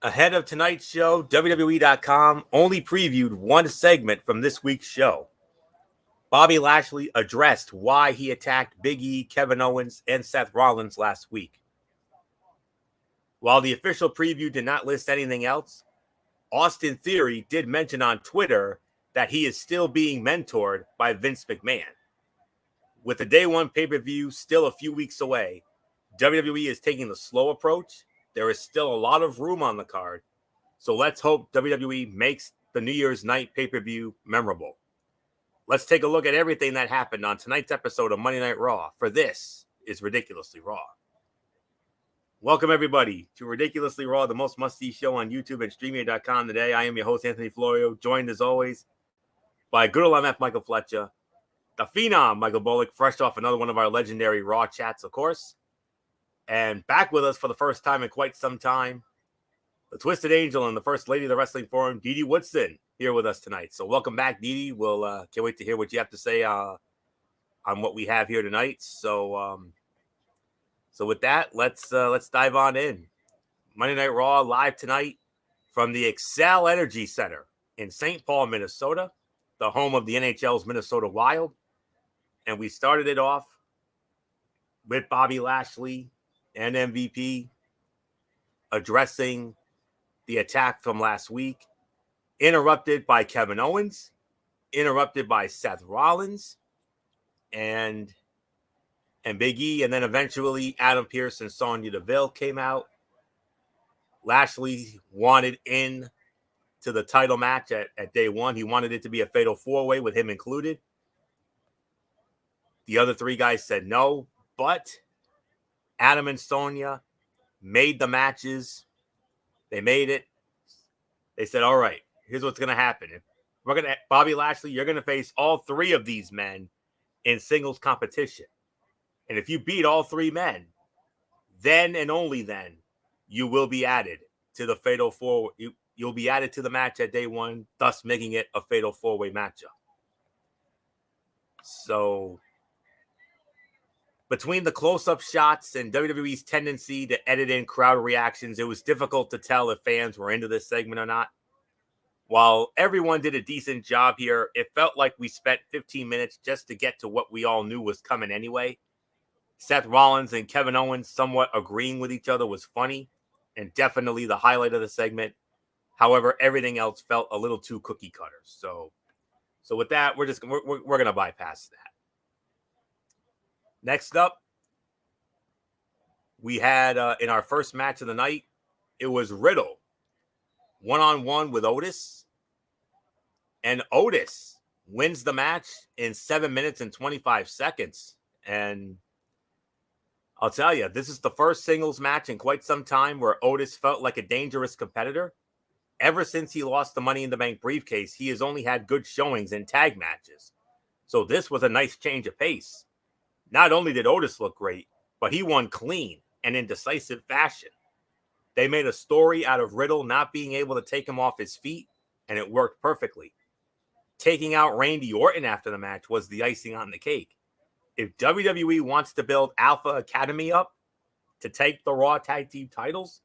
Ahead of tonight's show, WWE.com only previewed one segment from this week's show. Bobby Lashley addressed why he attacked Big E, Kevin Owens, and Seth Rollins last week. While the official preview did not list anything else, Austin Theory did mention on Twitter that he is still being mentored by Vince McMahon. With the day one pay-per-view still a few weeks away, WWE is taking the slow approach. There is still a lot of room on the card, so let's hope WWE makes the New Year's night pay-per-view memorable. Let's take a look at everything that happened on tonight's episode of Monday Night Raw, for this is Ridiculously Raw. Welcome, everybody, to Ridiculously Raw, the most must-see show on YouTube and StreamYard.com today. I am your host, Anthony Florio, joined as always by good old MF Michael Fletcher, the Phenom Michael Bolick, fresh off another one of our legendary Raw chats, of course. And back with us for the first time in quite some time, the Twisted Angel and the First Lady of the Wrestling Forum, Dee Dee Woodson, here with us tonight. So welcome back, Dee Dee. We'll can't wait to hear what you have to say on what we have here tonight. So with that, let's dive on in. Monday Night Raw live tonight from the Xcel Energy Center in St. Paul, Minnesota, the home of the NHL's Minnesota Wild. And we started it off with Bobby Lashley and MVP addressing the attack from last week, interrupted by Kevin Owens, interrupted by Seth Rollins, and Big E, and then eventually Adam Pearce and Sonya Deville came out. Lashley wanted in to the title match at day one. He wanted it to be a fatal four-way with him included. The other three guys said no, but Adam and Sonya made the matches. They made it. They said, all right, here's what's going to happen. Bobby Lashley, you're going to face all three of these men in singles competition. And if you beat all three men, then and only then, you will be added to the fatal four. You'll be added to the match at day one, thus making it a fatal four-way matchup. So between the close-up shots and WWE's tendency to edit in crowd reactions, it was difficult to tell if fans were into this segment or not. While everyone did a decent job here, it felt like we spent 15 minutes just to get to what we all knew was coming anyway. Seth Rollins and Kevin Owens somewhat agreeing with each other was funny and definitely the highlight of the segment. However, everything else felt a little too cookie cutter. So with that, we're going to bypass that. Next up, we had in our first match of the night, it was Riddle one-on-one with Otis. And Otis wins the match in 7 minutes and 25 seconds. And I'll tell you, this is the first singles match in quite some time where Otis felt like a dangerous competitor. Ever since he lost the Money in the Bank briefcase, he has only had good showings in tag matches. So this was a nice change of pace. Not only did Otis look great, but he won clean and in decisive fashion. They made a story out of Riddle not being able to take him off his feet, and it worked perfectly. Taking out Randy Orton after the match was the icing on the cake. If WWE wants to build Alpha Academy up to take the Raw Tag Team titles,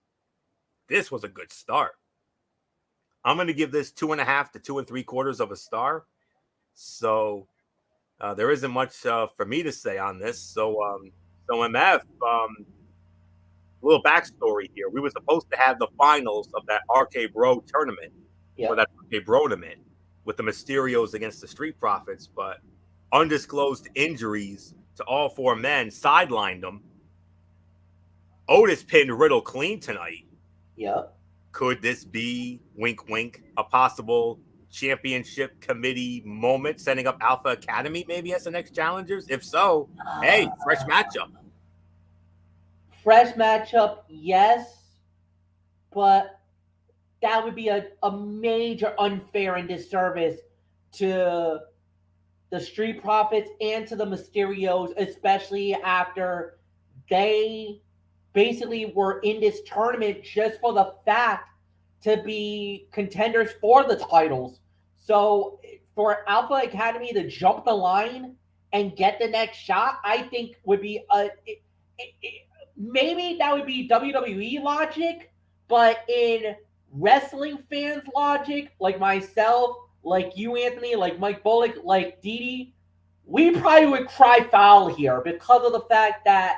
this was a good start. I'm going to give this 2.5 to 2 3/4 of a star. So there isn't much for me to say on this. So MF, a little backstory here. We were supposed to have the finals of that RK Bro tournament, or that RK Bro tournament, with the Mysterios against the Street Profits, but undisclosed injuries to all four men sidelined them. Otis pinned Riddle clean tonight. Yep. Could this be, wink, wink, a possible championship committee moment, setting up Alpha Academy maybe as the next challengers? If so, hey, fresh matchup. Fresh matchup, yes, but that would be a major unfair and disservice to the Street Profits and to the Mysterios, especially after they basically were in this tournament just for the fact to be contenders for the titles. So for Alpha Academy to jump the line and get the next shot, I think would be maybe that would be WWE logic, but in wrestling fans' logic, like myself, like you, Anthony, like Mike Bullock, like Dee, we probably would cry foul here because of the fact that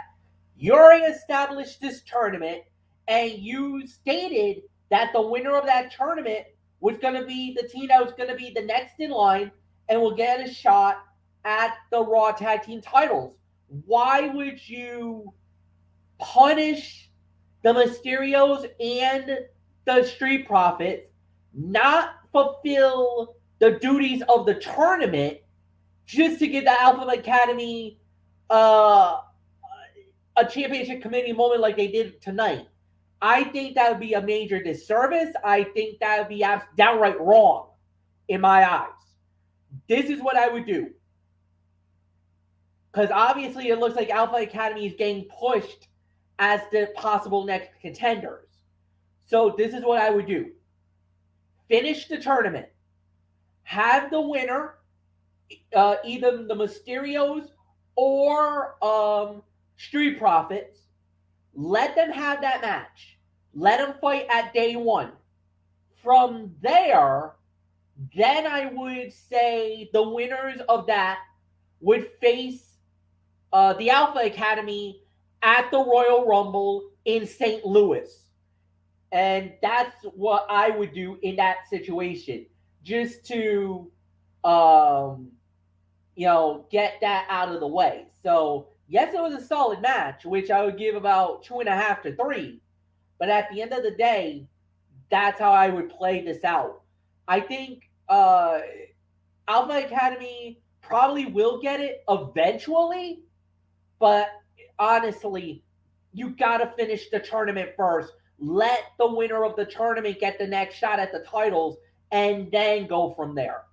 you already established this tournament and you stated that the winner of that tournament was going to be the team that was going to be the next in line and will get a shot at the Raw Tag Team titles. Why would you punish the Mysterios and the Street Profits, not fulfill the duties of the tournament just to give the Alpha Academy a championship committee moment like they did tonight? I think that would be a major disservice. I think that would be downright wrong in my eyes. This is what I would do. Because obviously it looks like Alpha Academy is getting pushed as the possible next contenders. So this is what I would do. Finish the tournament. Have the winner, either the Mysterios or Street Profits. Let them have that match. Let them fight at day one. From there, then I would say the winners of that would face the Alpha Academy at the Royal Rumble in St. Louis. And that's what I would do in that situation. Just to, get that out of the way. So, yes, it was a solid match, which I would give about 2.5 to 3. But at the end of the day, that's how I would play this out. I think Alpha Academy probably will get it eventually, but honestly, you got to finish the tournament first. Let the winner of the tournament get the next shot at the titles, and then go from there.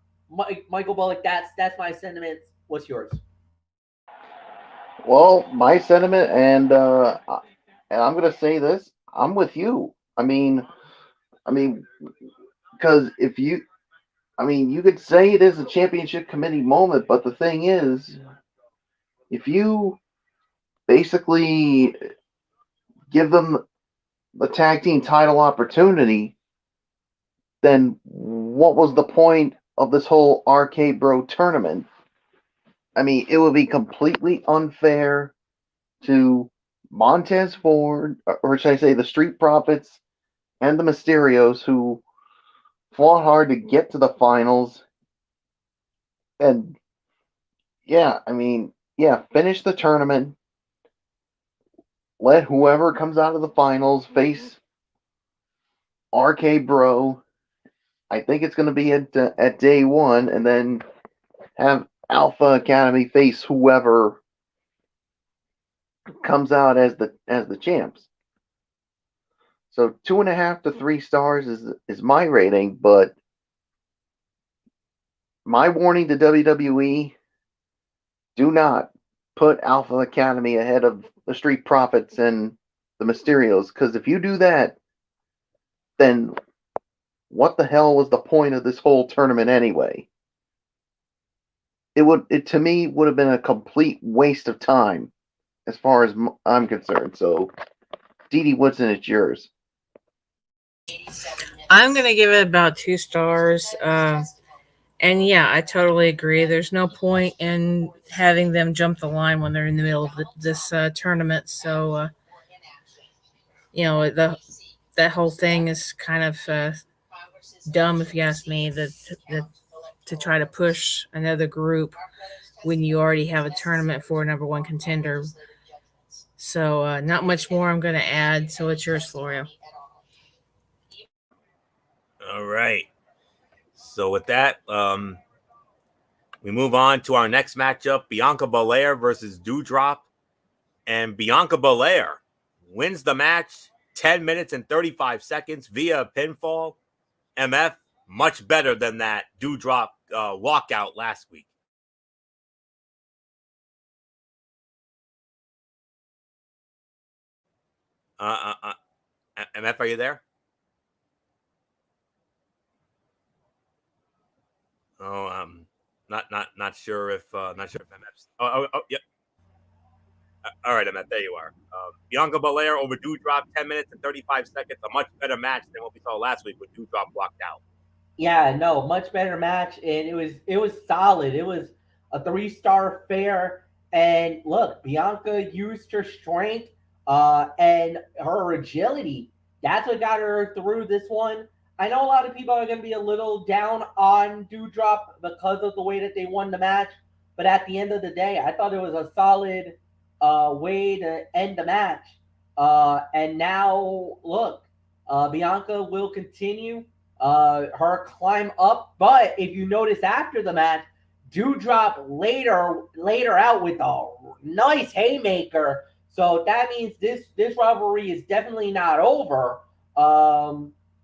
Michael Bullock, that's my sentiments. What's yours? Well, my sentiment, and I'm gonna say this, I'm with you. I mean, because if you, I mean, you could say it is a championship committee moment, but the thing is, if you basically give them the tag team title opportunity, then what was the point of this whole Arcade Bro tournament? I mean, it would be completely unfair to Montez Ford, or should I say the Street Profits and the Mysterios, who fought hard to get to the finals. And yeah, I mean, yeah, finish the tournament. Let whoever comes out of the finals face RK Bro. I think it's going to be at day one, and then have Alpha Academy face whoever comes out as the champs. So 2.5 to 3 stars is my rating, but my warning to WWE: do not put Alpha Academy ahead of the Street Profits and the Mysterios, because if you do that, then what the hell was the point of this whole tournament anyway? It to me would have been a complete waste of time, as far as I'm concerned. So, Dee Woodson, it's yours. I'm gonna give it about 2 stars. And yeah, I totally agree. There's no point in having them jump the line when they're in the middle of this tournament. So that whole thing is kind of dumb, if you ask me. That to try to push another group when you already have a tournament for a number one contender. So not much more I'm going to add. So it's yours, Florio. All right. So with that, we move on to our next matchup: Bianca Belair versus Dewdrop, and Bianca Belair wins the match 10 minutes and 35 seconds via pinfall. MF, much better than that Dewdrop walkout last week. MF, are you there? Oh, not sure if MF's. Oh, yep. All right, Emmett, there you are. Bianca Belair over Dewdrop, 10 minutes and 35 seconds. A much better match than what we saw last week when Dewdrop walked out. Yeah, no, much better match, and it was solid. It was a 3-star affair. And look, Bianca used her strength and her agility. That's what got her through this one. I know a lot of people are going to be a little down on Dewdrop because of the way that they won the match, but at the end of the day, I thought it was a solid way to end the match. And now, look, Bianca will continue her climb up. But if you notice after the match, Dewdrop later out with a nice haymaker. So that means this rivalry is definitely not over.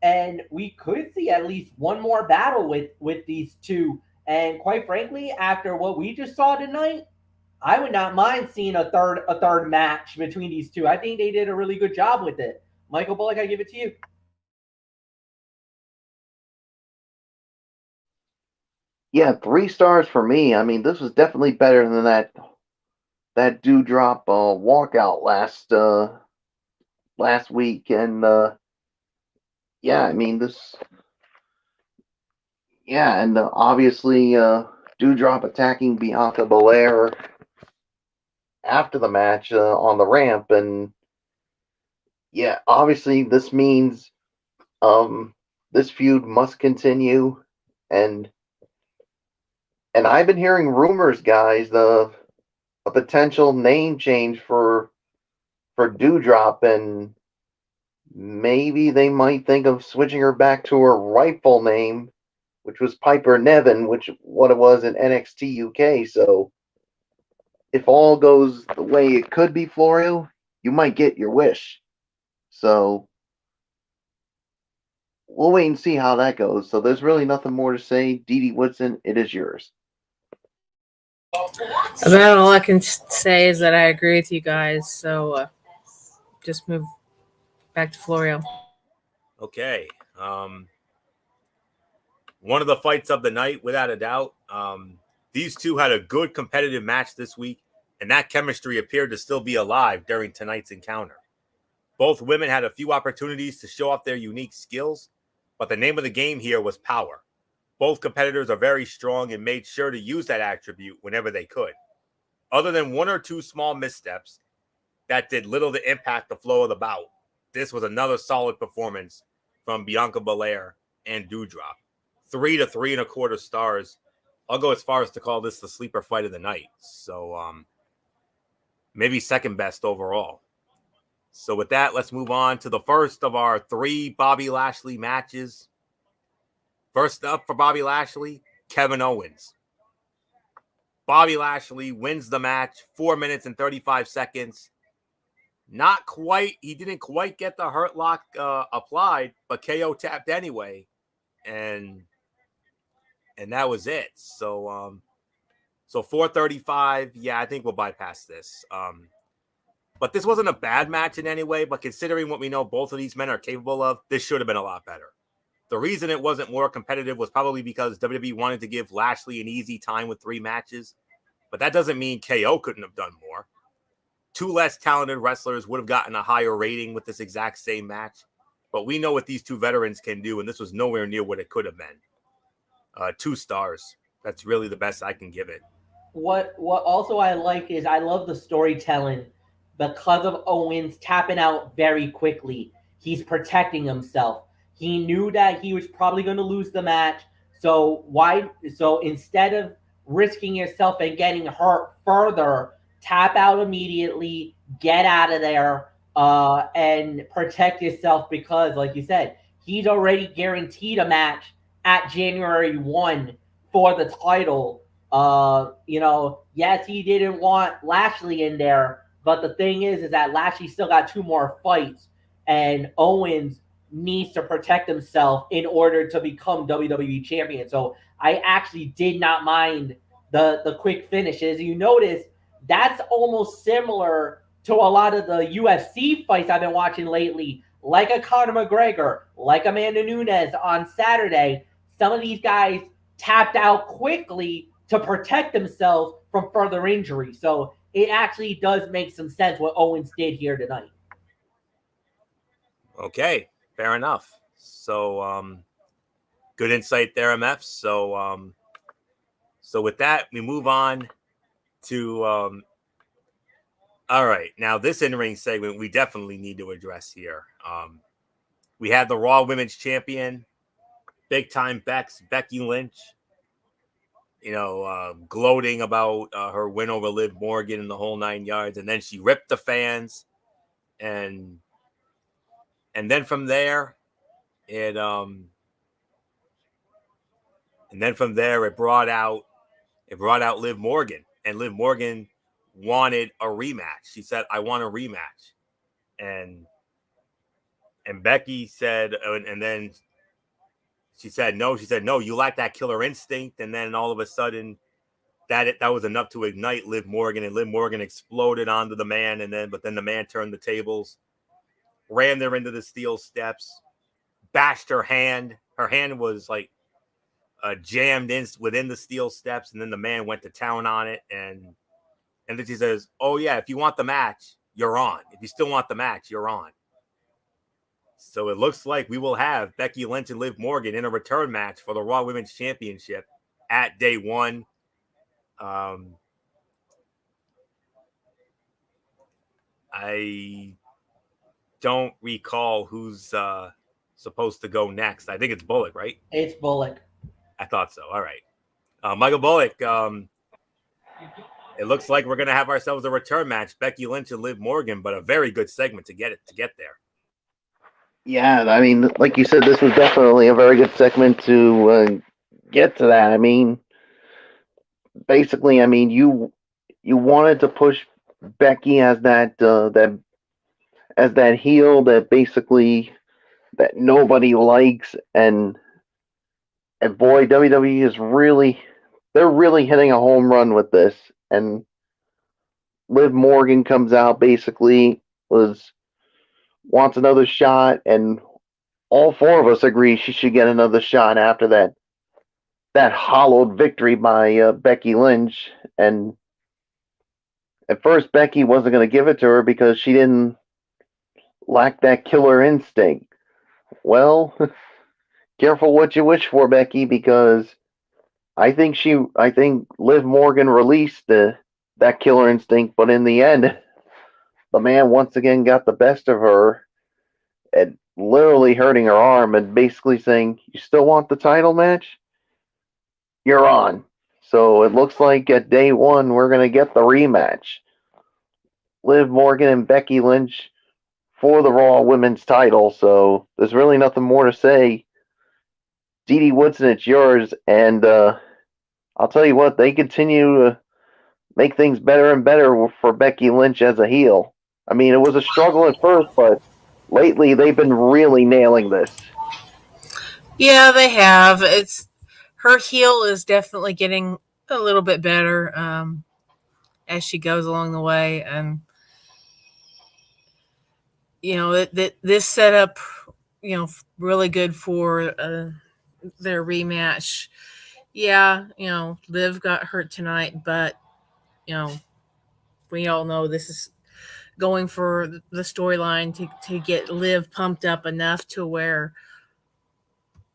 And we could see at least one more battle with these two. And quite frankly, after what we just saw tonight, I would not mind seeing a third match between these two. I think they did a really good job with it. Michael Bullock, I give it to you. Yeah, 3 stars for me. I mean, this was definitely better than that Dewdrop walkout last week, and yeah, I mean and obviously Dewdrop attacking Bianca Belair after the match on the ramp, and yeah, obviously this means this feud must continue, and I've been hearing rumors, guys, of a potential name change for Dewdrop, and maybe they might think of switching her back to her rightful name, which was Piper Niven, which what it was in NXT UK. So if all goes the way it could be, Florio, you might get your wish. So we'll wait and see how that goes. So there's really nothing more to say. Dee Dee Woodson, it is yours. About all I can say is that I agree with you guys. So just move back to Florio. Okay. One of the fights of the night, without a doubt. These two had a good competitive match this week, and that chemistry appeared to still be alive during tonight's encounter. Both women had a few opportunities to show off their unique skills, but the name of the game here was power. Both competitors are very strong and made sure to use that attribute whenever they could. Other than one or two small missteps that did little to impact the flow of the bout, this was another solid performance from Bianca Belair and Dewdrop. 3 to 3.25 stars. I'll go as far as to call this the sleeper fight of the night. So maybe second best overall. So with that, let's move on to the first of our 3 Bobby Lashley matches. First up for Bobby Lashley, Kevin Owens. Bobby Lashley wins the match, 4 minutes and 35 seconds. Not quite, he didn't quite get the Hurt Lock applied, but KO tapped anyway. And that was it. So 435, yeah, I think we'll bypass this. But this wasn't a bad match in any way, but considering what we know both of these men are capable of, this should have been a lot better. The reason it wasn't more competitive was probably because WWE wanted to give Lashley an easy time with 3 matches, but that doesn't mean KO couldn't have done more. 2 less talented wrestlers would have gotten a higher rating with this exact same match, but we know what these 2 veterans can do, and this was nowhere near what it could have been. 2 stars. That's really the best I can give it. What also I like is I love the storytelling because of Owens tapping out very quickly. He's protecting himself. He knew that he was probably going to lose the match. So instead of risking yourself and getting hurt further, tap out immediately, get out of there, and protect yourself because, like you said, he's already guaranteed a match at January 1 for the title. Yes, he didn't want Lashley in there, but the thing is that Lashley still got 2 more fights, and Owens needs to protect himself in order to become WWE champion. So I actually did not mind the quick finishes. You notice that's almost similar to a lot of the UFC fights I've been watching lately, like a Conor McGregor, like Amanda Nunes on Saturday. Some of these guys tapped out quickly to protect themselves from further injury. So it actually does make some sense what Owens did here tonight. Okay, fair enough. So, good insight there, MF. So with that, we move on to all right. Now, this in-ring segment we definitely need to address here. We had the Raw Women's Champion, big time Becky Lynch, gloating about her win over Liv Morgan in the whole 9 yards, and then she ripped the fans, and then from there, it brought out Liv Morgan, and Liv Morgan wanted a rematch. She said, "I want a rematch," and Becky said, and then she said no. She said, "No, you lack that killer instinct." And then all of a sudden, that was enough to ignite Liv Morgan, and Liv Morgan exploded onto the man. But then the man turned the tables, ran there into the steel steps, bashed her hand. Her hand was like jammed in within the steel steps, and then the man went to town on it. And then she says, "Oh yeah, if you want the match, you're on. If you still want the match, you're on." So it looks like we will have Becky Lynch and Liv Morgan in a return match for the Raw Women's Championship at Day 1. I don't recall who's supposed to go next. I think it's Bullock, right? It's Bullock. I thought so. All right. Michael Bullock, it looks like we're going to have ourselves a return match, Becky Lynch and Liv Morgan, but a very good segment to get there. Yeah, I mean, like you said, this was definitely a very good segment to get to that. I mean, basically, I mean, you wanted to push Becky as that heel that basically that nobody likes, and boy, WWE is they're really hitting a home run with this. And Liv Morgan comes out, basically wants another shot, and all four of us agree she should get another shot after that hollowed victory by Becky Lynch. And at first, Becky wasn't going to give it to her because she didn't lack that killer instinct. Well, careful what you wish for, Becky, because I think Liv Morgan released that killer instinct, but in the end, the man once again got the best of her and literally hurting her arm and basically saying, "You still want the title match? You're on." So it looks like at Day 1 we're going to get the rematch. Liv Morgan and Becky Lynch for the Raw Women's title. So there's really nothing more to say. Dee Woodson, it's yours. And I'll tell you what, they continue to make things better and better for Becky Lynch as a heel. I mean, it was a struggle at first, but lately they've been really nailing this. Yeah, they have. Her heel is definitely getting a little bit better as she goes along the way, and this setup, really good for their rematch. Yeah, Liv got hurt tonight, but we all know this is going for the storyline to get Liv pumped up enough to where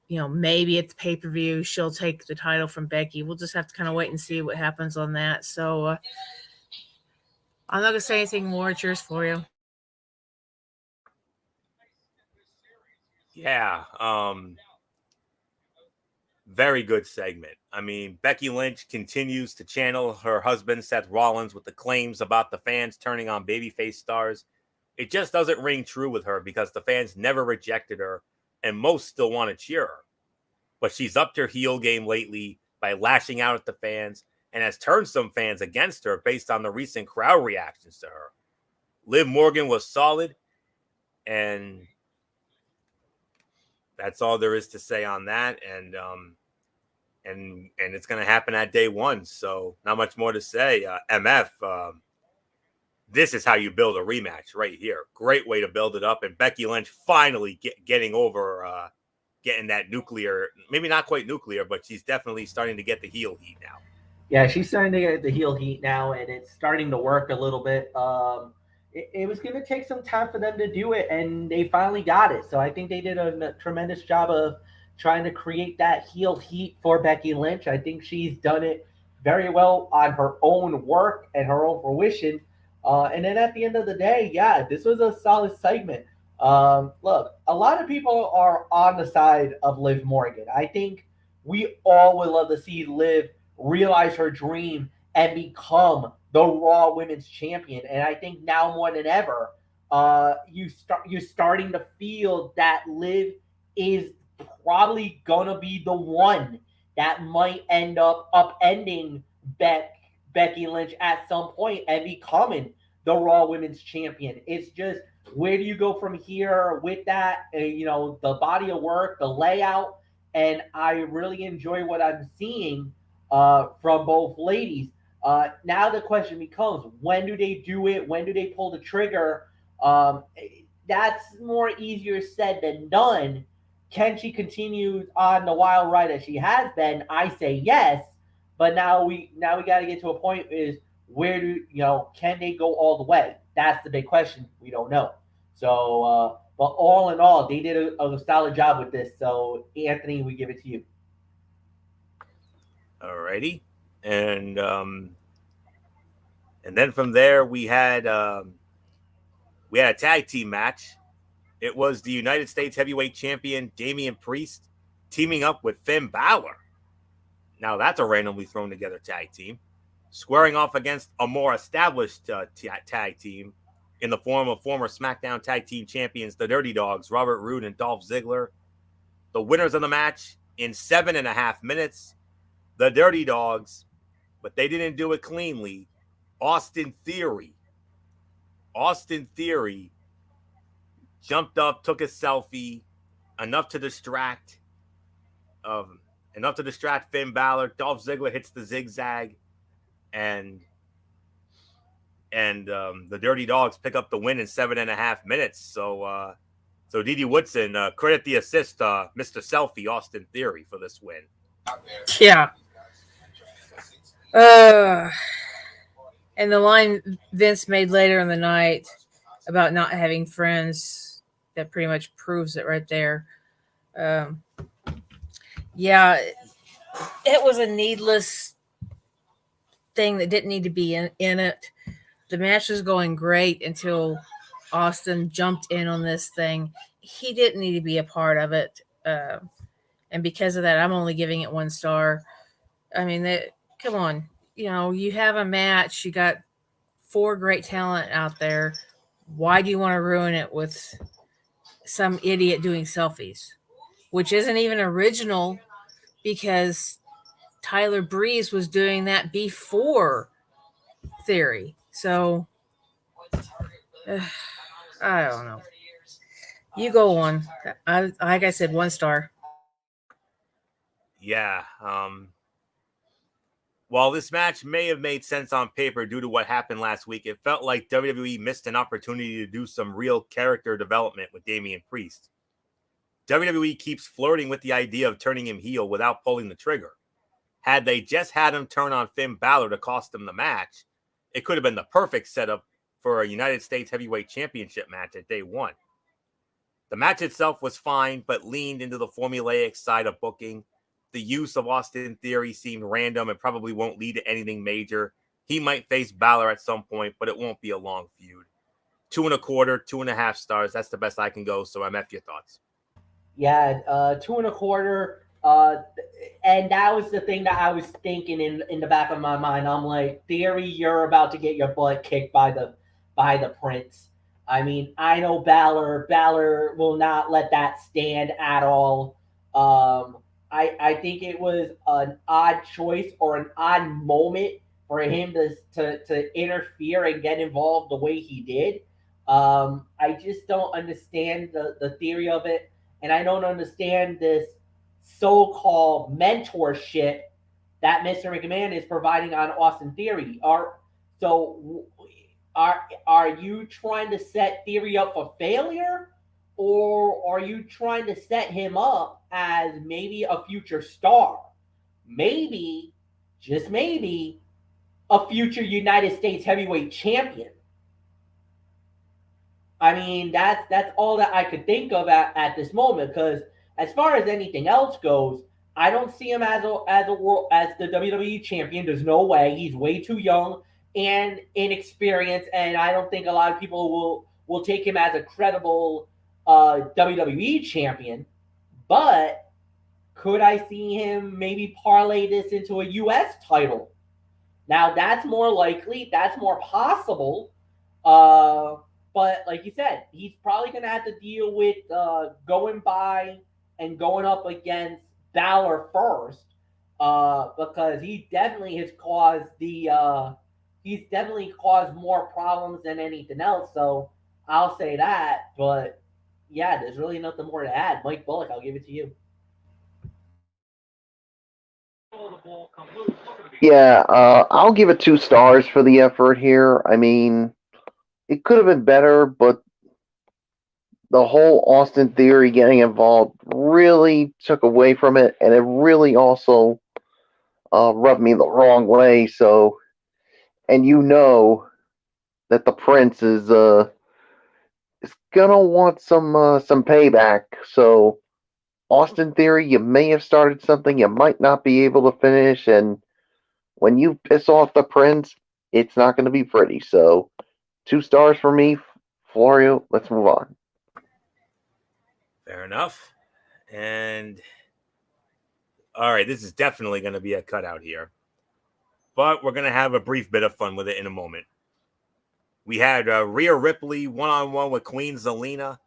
maybe at the pay-per-view she'll take the title from Becky. We'll just have to kind of wait and see what happens on that. So I'm not gonna say anything more. It's yours for you. Yeah, very good segment. I mean, Becky Lynch continues to channel her husband, Seth Rollins, with the claims about the fans turning on babyface stars. It just doesn't ring true with her because the fans never rejected her, and most still want to cheer her. But she's upped her heel game lately by lashing out at the fans and has turned some fans against her based on the recent crowd reactions to her. Liv Morgan was solid, and that's all there is to say on that. And it's going to happen at Day 1, so not much more to say. MF, this is how you build a rematch right here. Great way to build it up, and Becky Lynch finally getting over, getting that nuclear, maybe not quite nuclear, but she's definitely starting to get the heel heat now. Yeah, she's starting to get the heel heat now, and it's starting to work a little bit. It was going to take some time for them to do it, and they finally got it. So I think they did a tremendous job of trying to create that heel heat for Becky Lynch. I think she's done it very well on her own work and her own fruition. And then at the end of the day, yeah, this was a solid segment. Look, a lot of people are on the side of Liv Morgan. I think we all would love to see Liv realize her dream and become the Raw Women's Champion. And I think now more than ever, you're starting to feel that Liv is probably gonna be the one that might end up upending Becky Lynch at some point and becoming the Raw Women's Champion. It's just, where do you go from here with that? The body of work, the layout, and I really enjoy what I'm seeing from both ladies. Now the question becomes, when do they do it? When do they pull the trigger? That's more easier said than done. Can she continue on the wild ride that she has been? I say yes, but now we got to get to a point is, where can they go all the way? That's the big question. We don't know. So, but all in all, they did a solid job with this. So, Anthony, we give it to you. Alrighty, and then from there we had a tag team match. It was the United States Heavyweight Champion Damian Priest teaming up with Finn Balor. Now that's a randomly thrown together tag team, squaring off against a more established tag team in the form of former SmackDown Tag Team Champions, the Dirty Dogs, Robert Roode and Dolph Ziggler. The winners of the match in 7.5 minutes, the Dirty Dogs, but they didn't do it cleanly. Austin Theory jumped up, took a selfie, enough to distract Finn Balor. Dolph Ziggler hits the zigzag, and the Dirty Dogs pick up the win in 7.5 minutes. So Didi Woodson, credit the assist, Mr. Selfie Austin Theory, for this win. Yeah. And the line Vince made later in the night about not having friends, that pretty much proves it right there. Yeah, it was a needless thing that didn't need to be in it. The match was going great until Austin jumped in on this thing. He didn't need to be a part of it. And because of that, I'm only giving it 1 star. I mean, come on. You have a match. You got 4 great talent out there. Why do you want to ruin it with some idiot doing selfies? Which isn't even original, because Tyler Breeze was doing that before Theory. So, I don't know. You go on. Like I said, 1 star. Yeah. While this match may have made sense on paper due to what happened last week, it felt like WWE missed an opportunity to do some real character development with Damian Priest. WWE keeps flirting with the idea of turning him heel without pulling the trigger. Had they just had him turn on Finn Balor to cost him the match, it could have been the perfect setup for a United States Heavyweight Championship match at day 1. The match itself was fine, but leaned into the formulaic side of booking. The use of Austin Theory seemed random and probably won't lead to anything major. He might face Balor at some point, but it won't be a long feud. 2.25, 2.5 stars. That's the best I can go. So MF, your thoughts? Yeah, 2.25. And that was the thing that I was thinking in the back of my mind. I'm like, Theory, you're about to get your butt kicked by the Prince. I mean, I know Balor will not let that stand at all. I think it was an odd choice or an odd moment for him to interfere and get involved the way he did. I just don't understand the theory of it. And I don't understand this so-called mentorship that Mr. McMahon is providing on Austin Theory. Are you trying to set Theory up for failure, or are you trying to set him up as maybe a future star? Maybe just maybe, a future United States heavyweight champion. I mean, that's all that I could think of at this moment. Because as far as anything else goes, I don't see him as the WWE champion. There's no way. He's way too young and inexperienced, and I don't think a lot of people will take him as a credible WWE champion. But could I see him maybe parlay this into a U.S. title? Now that's more likely. That's more possible. But like you said, he's probably going to have to deal with going by and going up against Balor first, because he definitely has caused he's definitely caused more problems than anything else. So I'll say that. But yeah, there's really nothing more to add. Mike Bullock, I'll give it to you. Yeah, I'll give it 2 stars for the effort here. I mean, it could have been better, but the whole Austin Theory getting involved really took away from it, and it really also rubbed me the wrong way. So, and you know that the Prince is gonna want some payback. So, Austin Theory, you may have started something you might not be able to finish, and when you piss off the Prince, it's not going to be pretty. So, 2 stars for me. Florio, let's move on. Fair enough. And all right, this is definitely going to be a cutout here, but we're going to have a brief bit of fun with it in a moment. We had Rhea Ripley one-on-one with Queen Zelina.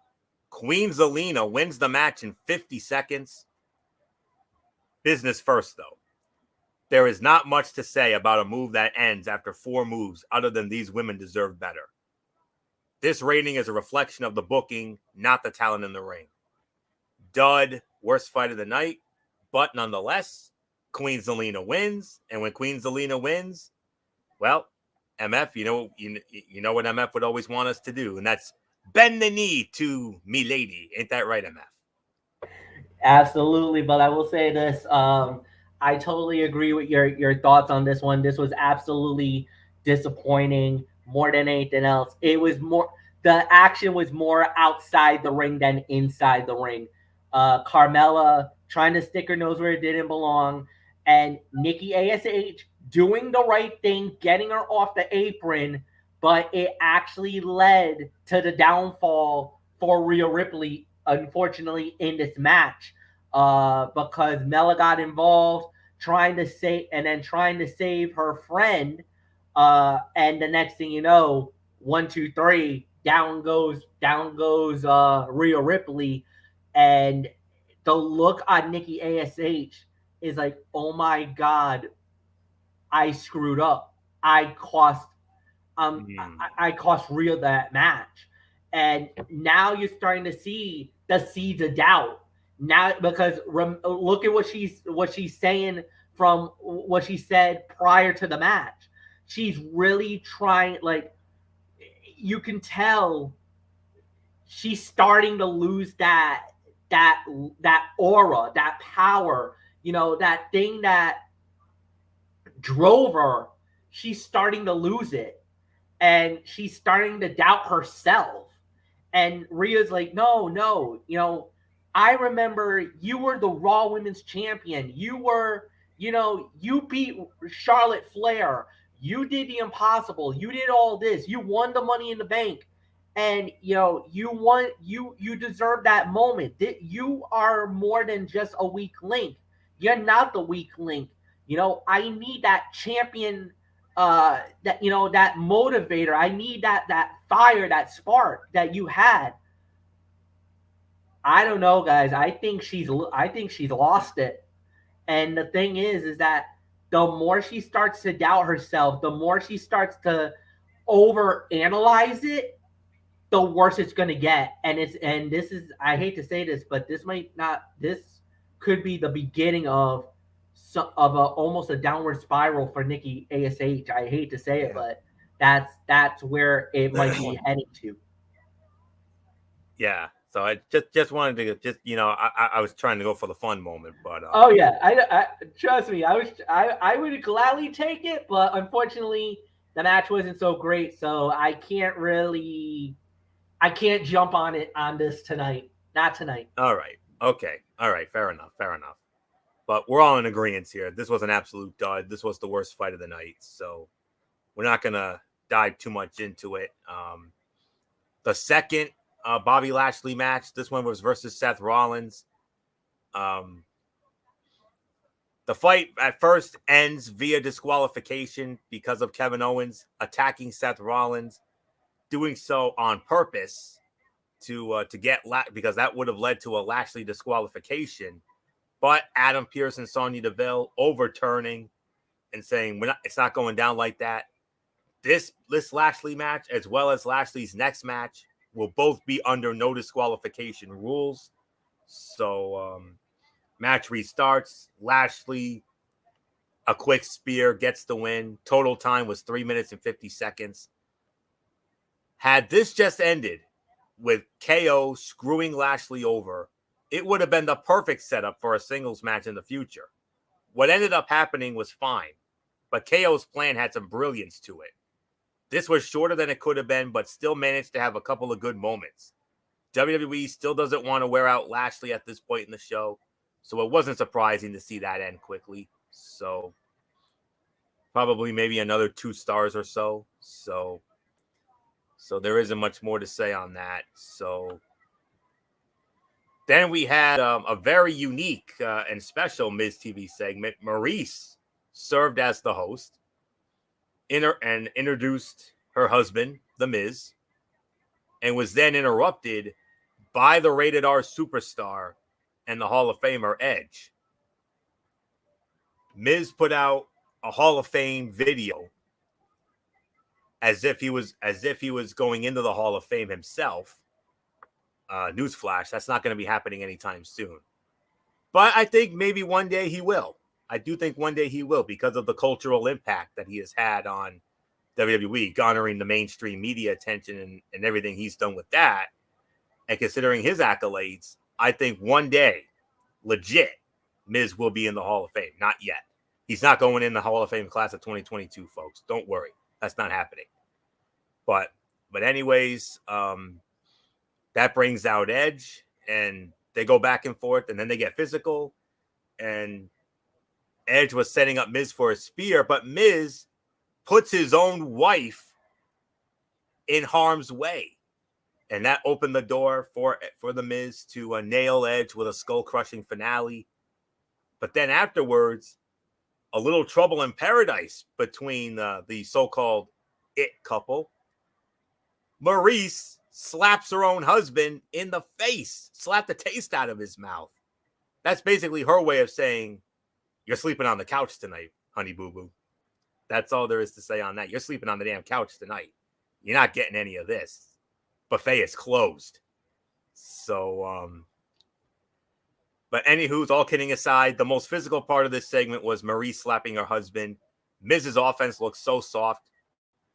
Queen Zelina wins the match in 50 seconds. Business first, though. There is not much to say about a move that ends after 4 moves other than these women deserve better. This rating is a reflection of the booking, not the talent in the ring. Dud, worst fight of the night, but nonetheless, Queen Zelina wins, and when Queen Zelina wins, well, MF, you know what MF would always want us to do, and that's bend the knee to me lady. Ain't that right, MF? Absolutely, but I will say this. I totally agree with your thoughts on this one. This was absolutely disappointing more than anything else. It was more, the action was more outside the ring than inside the ring. Carmella trying to stick her nose where it didn't belong, and Nikki ASH doing the right thing, getting her off the apron, but it actually led to the downfall for Rhea Ripley, unfortunately, in this match, because Mella got involved trying to save her friend, and the next thing you know, 1, 2, 3, down goes Rhea Ripley, and the look on Nikki ASH is like, oh my god, I screwed up. I cost Rhea that match. And now you're starting to see the seeds of doubt. Now, because look at what she's saying from what she said prior to the match. She's really trying, like, you can tell she's starting to lose that aura, that power, that thing that drove her. She's starting to lose it, and she's starting to doubt herself. And Rhea's like, no, I remember you were the Raw Women's Champion. You were, you beat Charlotte Flair. You did the impossible. You did all this. You won the Money in the Bank. And, you won, you deserve that moment. You are more than just a weak link. You're not the weak link. I need that champion, that motivator. I need that fire, that spark that you had. I don't know, guys. I think she's lost it. And the thing is that the more she starts to doubt herself, the more she starts to overanalyze it, the worse it's going to get. And this is, I hate to say this, but this could be the beginning of almost a downward spiral for Nikki ASH. I hate to say it, but that's where it might be heading to. Yeah. So I just wanted to I was trying to go for the fun moment, but oh yeah, I trust me, I would gladly take it, but unfortunately the match wasn't so great, so I can't jump on this tonight. Not tonight. all right, okay, all right, fair enough. But we're all in agreement here. This was an absolute dud. This was the worst fight of the night, so we're not gonna dive too much into it. The second Bobby Lashley match, this one was versus Seth Rollins. The fight at first ends via disqualification because of Kevin Owens attacking Seth Rollins, doing so on purpose to get because that would have led to a Lashley disqualification. But Adam Pearce and Sonya Deville overturning and saying it's not going down like that. This Lashley match, as well as Lashley's next match, will both be under no disqualification rules. So match restarts. Lashley, a quick spear, gets the win. Total time was 3 minutes and 50 seconds. Had this just ended with KO screwing Lashley over, it would have been the perfect setup for a singles match in the future. What ended up happening was fine, but KO's plan had some brilliance to it. This was shorter than it could have been, but still managed to have a couple of good moments. WWE still doesn't want to wear out Lashley at this point in the show, so it wasn't surprising to see that end quickly. So probably maybe another 2 stars or so. So there isn't much more to say on that. So then we had a very unique and special Miz TV segment. Maurice served as the host and introduced her husband, The Miz, and was then interrupted by the Rated R superstar and the Hall of Famer Edge. Miz put out a Hall of Fame video as if he was going into the Hall of Fame himself. Newsflash, that's not going to be happening anytime soon. But I think maybe one day he will. I do think one day he will, because of the cultural impact that he has had on WWE, garnering the mainstream media attention and everything he's done with that. And considering his accolades, I think one day, legit, Miz will be in the Hall of Fame. Not yet. He's not going in the Hall of Fame class of 2022, folks. Don't worry. That's not happening. But anyways, that brings out Edge, and they go back and forth, and then they get physical. And Edge was setting up Miz for a spear, but Miz puts his own wife in harm's way. And that opened the door for the Miz to nail Edge with a skull-crushing finale. But then afterwards, a little trouble in paradise between the so-called it couple. Maurice slaps her own husband in the face, slapped the taste out of his mouth. That's basically her way of saying, you're sleeping on the couch tonight, honey boo-boo. That's all there is to say on that. You're sleeping on the damn couch tonight. You're not getting any of this. Buffet is closed. So, but anywho, all kidding aside, the most physical part of this segment was Maurice slapping her husband. Miz's offense looks so soft.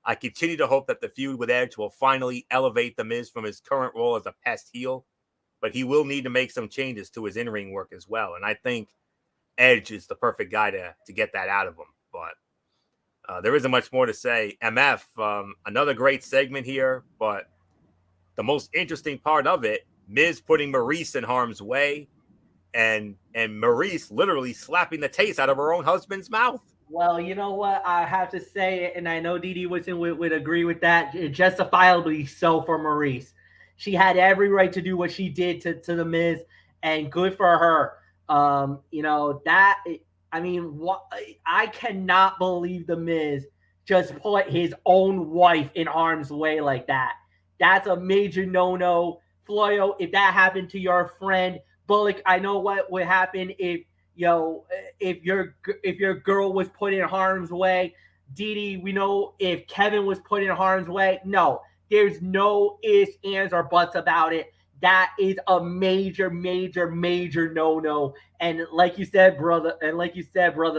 I continue to hope that the feud with Edge will finally elevate The Miz from his current role as a pest heel, but he will need to make some changes to his in-ring work as well. And I think Edge is the perfect guy to get that out of him. But there isn't much more to say. MF, another great segment here, but the most interesting part of it, Miz putting Maurice in harm's way, and Maurice literally slapping the taste out of her own husband's mouth. Well, you know what? I have to say it, and I know Dee Dee would agree with that. Justifiably so for Maurice. She had every right to do what she did to The Miz, and good for her. I cannot believe The Miz just put his own wife in harm's way like that. That's a major no-no. Floyo, if that happened to your friend Bullock, I know what would happen if your girl was put in harm's way. Dee Dee, we know if Kevin was put in harm's way. No, there's no ifs, ands, or buts about it. That is a major, major, major no-no. And like you said, brother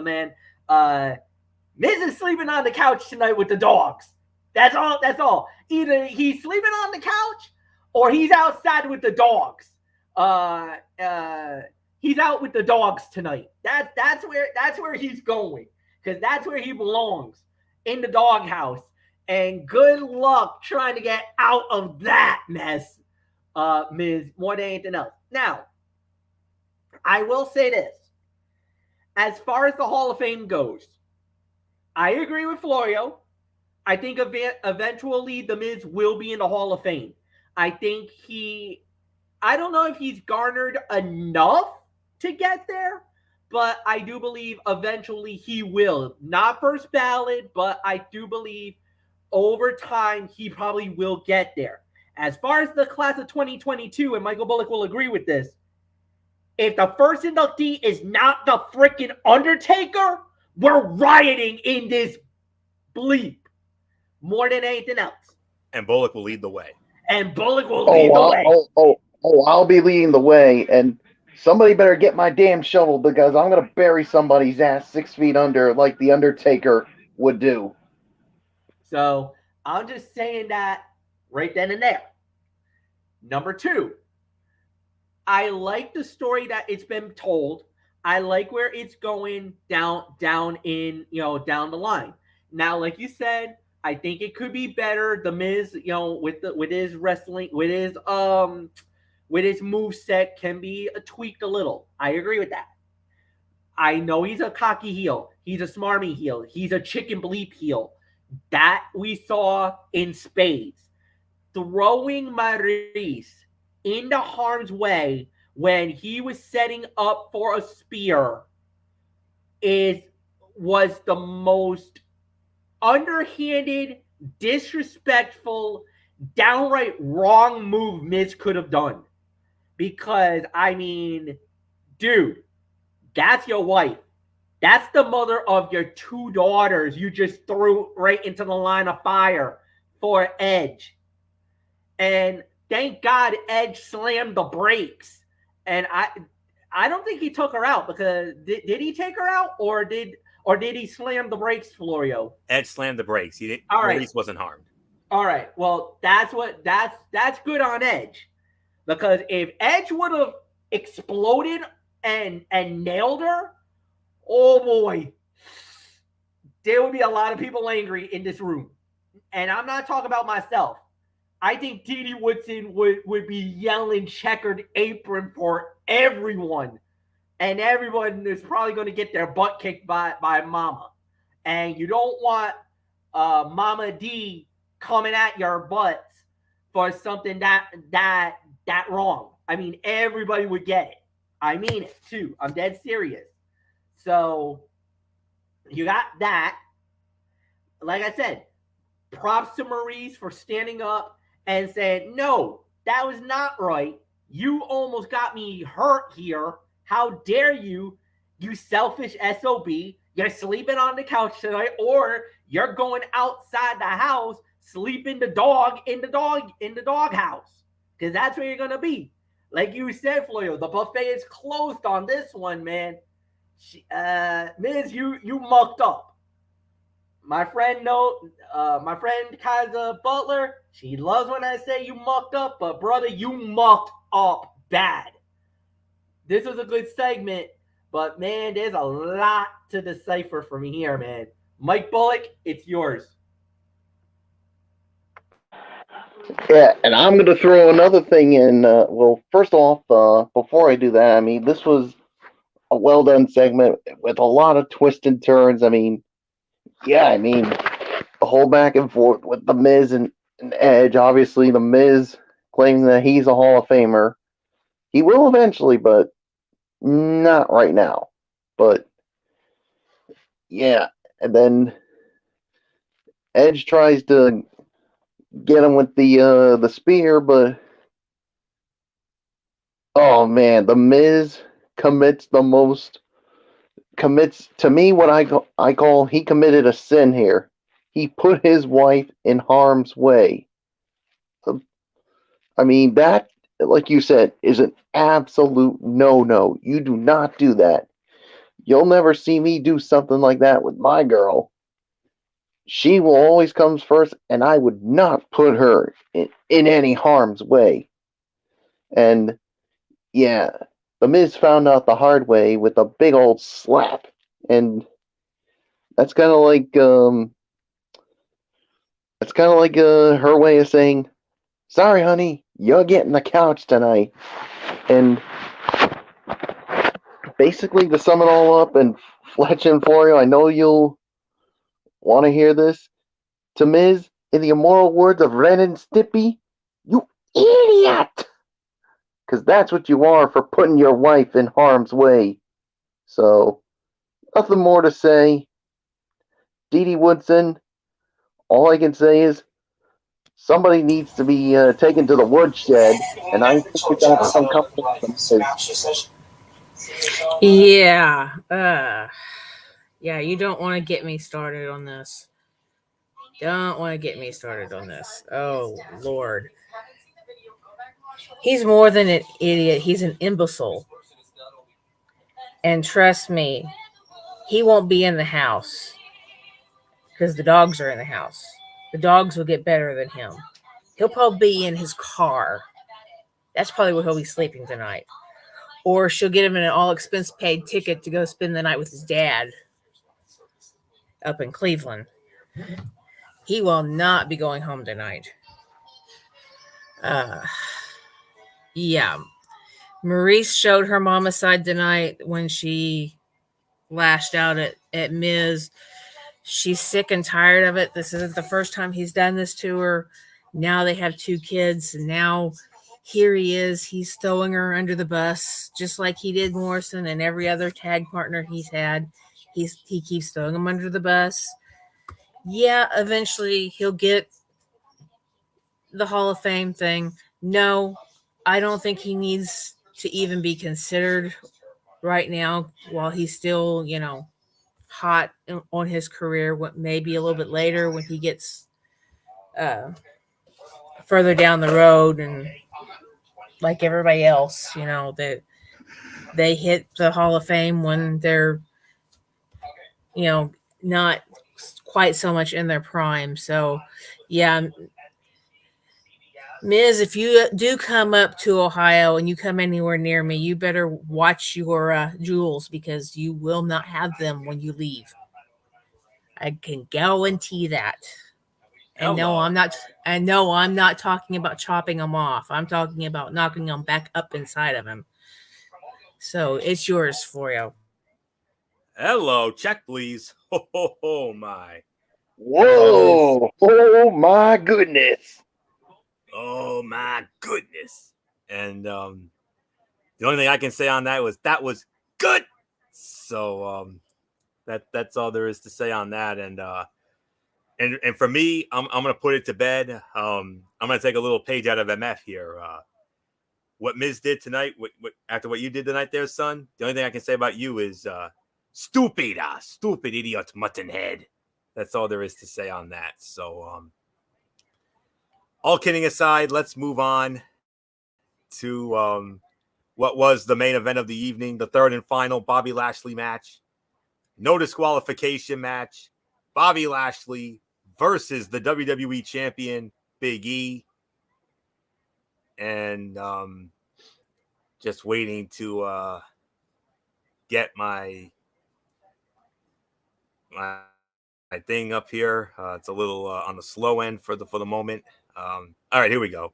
man, Miz is sleeping on the couch tonight with the dogs. That's all. Either he's sleeping on the couch or he's outside with the dogs. He's out with the dogs tonight. That's where he's going, because that's where he belongs, in the doghouse. And good luck trying to get out of that mess, Miz, more than anything else. Now, I will say this. As far as the Hall of Fame goes, I agree with Florio. I think eventually The Miz will be in the Hall of Fame. I think I don't know if he's garnered enough to get there, but I do believe eventually he will. Not first ballot, but I do believe over time he probably will get there. As far as the class of 2022, and Michael Bullock will agree with this, if the first inductee is not the freaking Undertaker, we're rioting in this bleep more than anything else. And Bullock will lead the way. And Bullock will lead the way. I'll be leading the way, and somebody better get my damn shovel, because I'm going to bury somebody's ass 6 feet under like the Undertaker would do. So I'm just saying that right then and there. Number 2, I like the story that it's been told. I like where it's going down in, down the line. Now, like you said, I think it could be better. The Miz, with his wrestling, with his moveset can be tweaked a little. I agree with that. I know he's a cocky heel. He's a smarmy heel. He's a chicken bleep heel. That we saw in spades. Throwing Maurice into harm's way when he was setting up for a spear was the most underhanded, disrespectful, downright wrong move Miz could have done. Because, I mean, dude, that's your wife. That's the mother of your 2 daughters you just threw right into the line of fire for Edge. And thank God Edge slammed the brakes. And I don't think he took her out, because did he take her out, or did he slam the brakes, Florio? Edge slammed the brakes. He didn't. All right. Maurice wasn't harmed. All right. Well, that's good on Edge, because if Edge would have exploded and nailed her, oh boy, there would be a lot of people angry in this room. And I'm not talking about myself. I think Dee Woodson would be yelling checkered apron for everyone. And everyone is probably going to get their butt kicked by Mama. And you don't want Mama D coming at your butts for something that wrong. I mean, everybody would get it. I mean it, too. I'm dead serious. So, you got that. Like I said, props to Maurice for standing up and saying, no, that was not right. You almost got me hurt here. How dare you, you selfish SOB. You're sleeping on the couch tonight, or you're going outside the house, sleeping the dog in the dog house. Because that's where you're going to be. Like you said, Florio, the buffet is closed on this one, man. Miz, you mucked up. My friend Kaiser Butler, she loves when I say you mucked up, but brother, you mucked up bad. This was a good segment, but man, there's a lot to decipher from here, man. Mike Bullock, it's yours. Yeah, and I'm going to throw another thing in. Well, first off, before I do that, I mean, this was a well-done segment with a lot of twists and turns. I mean, the whole back and forth with The Miz and Edge. Obviously, The Miz claiming that he's a Hall of Famer. He will eventually, but not right now. But, yeah. And then Edge tries to get him with the spear, but oh man, The Miz commits to me what I call he committed a sin here. He put his wife in harm's way. I mean, that, like you said, is an absolute no-no. You do not do that. You'll never see me do something like that with my girl. she will always comes first, and I would not put her in any harm's way. And yeah, the Miz found out the hard way with a big old slap, and that's kind of like her way of saying, "Sorry, honey, you're getting the couch tonight." And basically, to sum it all up, and Fletch and Florio, I know you'll want to hear this. To Miz, in the immortal words of Ren and Stimpy, "You idiot!" Because that's what you are for putting your wife in harm's way. So, nothing more to say. Dee Dee Woodson, all I can say is somebody needs to be taken to the woodshed, and I think we got some company. Yeah. Yeah, you don't want to get me started on this. Don't want to get me started on this. Oh, Lord. He's more than an idiot. He's an imbecile. And trust me, he won't be in the house because the dogs are in the house. The dogs will get better than him. He'll probably be in his car. That's probably where he'll be sleeping tonight. Or she'll get him an all-expense paid ticket to go spend the night with his dad up in Cleveland. He will not be going home tonight. Yeah. Maurice showed her mama side tonight when she lashed out at Miz. She's sick and tired of it. This isn't the first time he's done this to her. Now they have 2 kids, and now here he is. He's throwing her under the bus, just like he did Morrison and every other tag partner he's had. He keeps throwing them under the bus. Yeah, eventually he'll get the Hall of Fame thing. No, I don't think he needs to even be considered right now while he's still, hot on his career. Maybe a little bit later when he gets further down the road, and like everybody else, that they hit the Hall of Fame when they're, not quite so much in their prime. So, yeah, Miz, if you do come up to Ohio and you come anywhere near me, you better watch your jewels, because you will not have them when you leave. I can guarantee that. And no, I'm not. And no, I'm not talking about chopping them off. I'm talking about knocking them back up inside of him. So it's yours, Florio. Hello, check please. Oh my. Whoa! Oh my goodness! Oh my goodness. And the only thing I can say on that was good. So that's all there is to say on that. And for me, I'm gonna put it to bed. I'm gonna take a little page out of MF here. What Miz did tonight, what after what you did tonight there, son, the only thing I can say about you is stupid idiot mutton head. That's all there is to say on that. So all kidding aside, let's move on to what was the main event of the evening, the third and final Bobby Lashley match. No disqualification match. Bobby Lashley versus the WWE champion, Big E. And just waiting to get my thing up here. It's a little on the slow end for the moment. All right, here we go.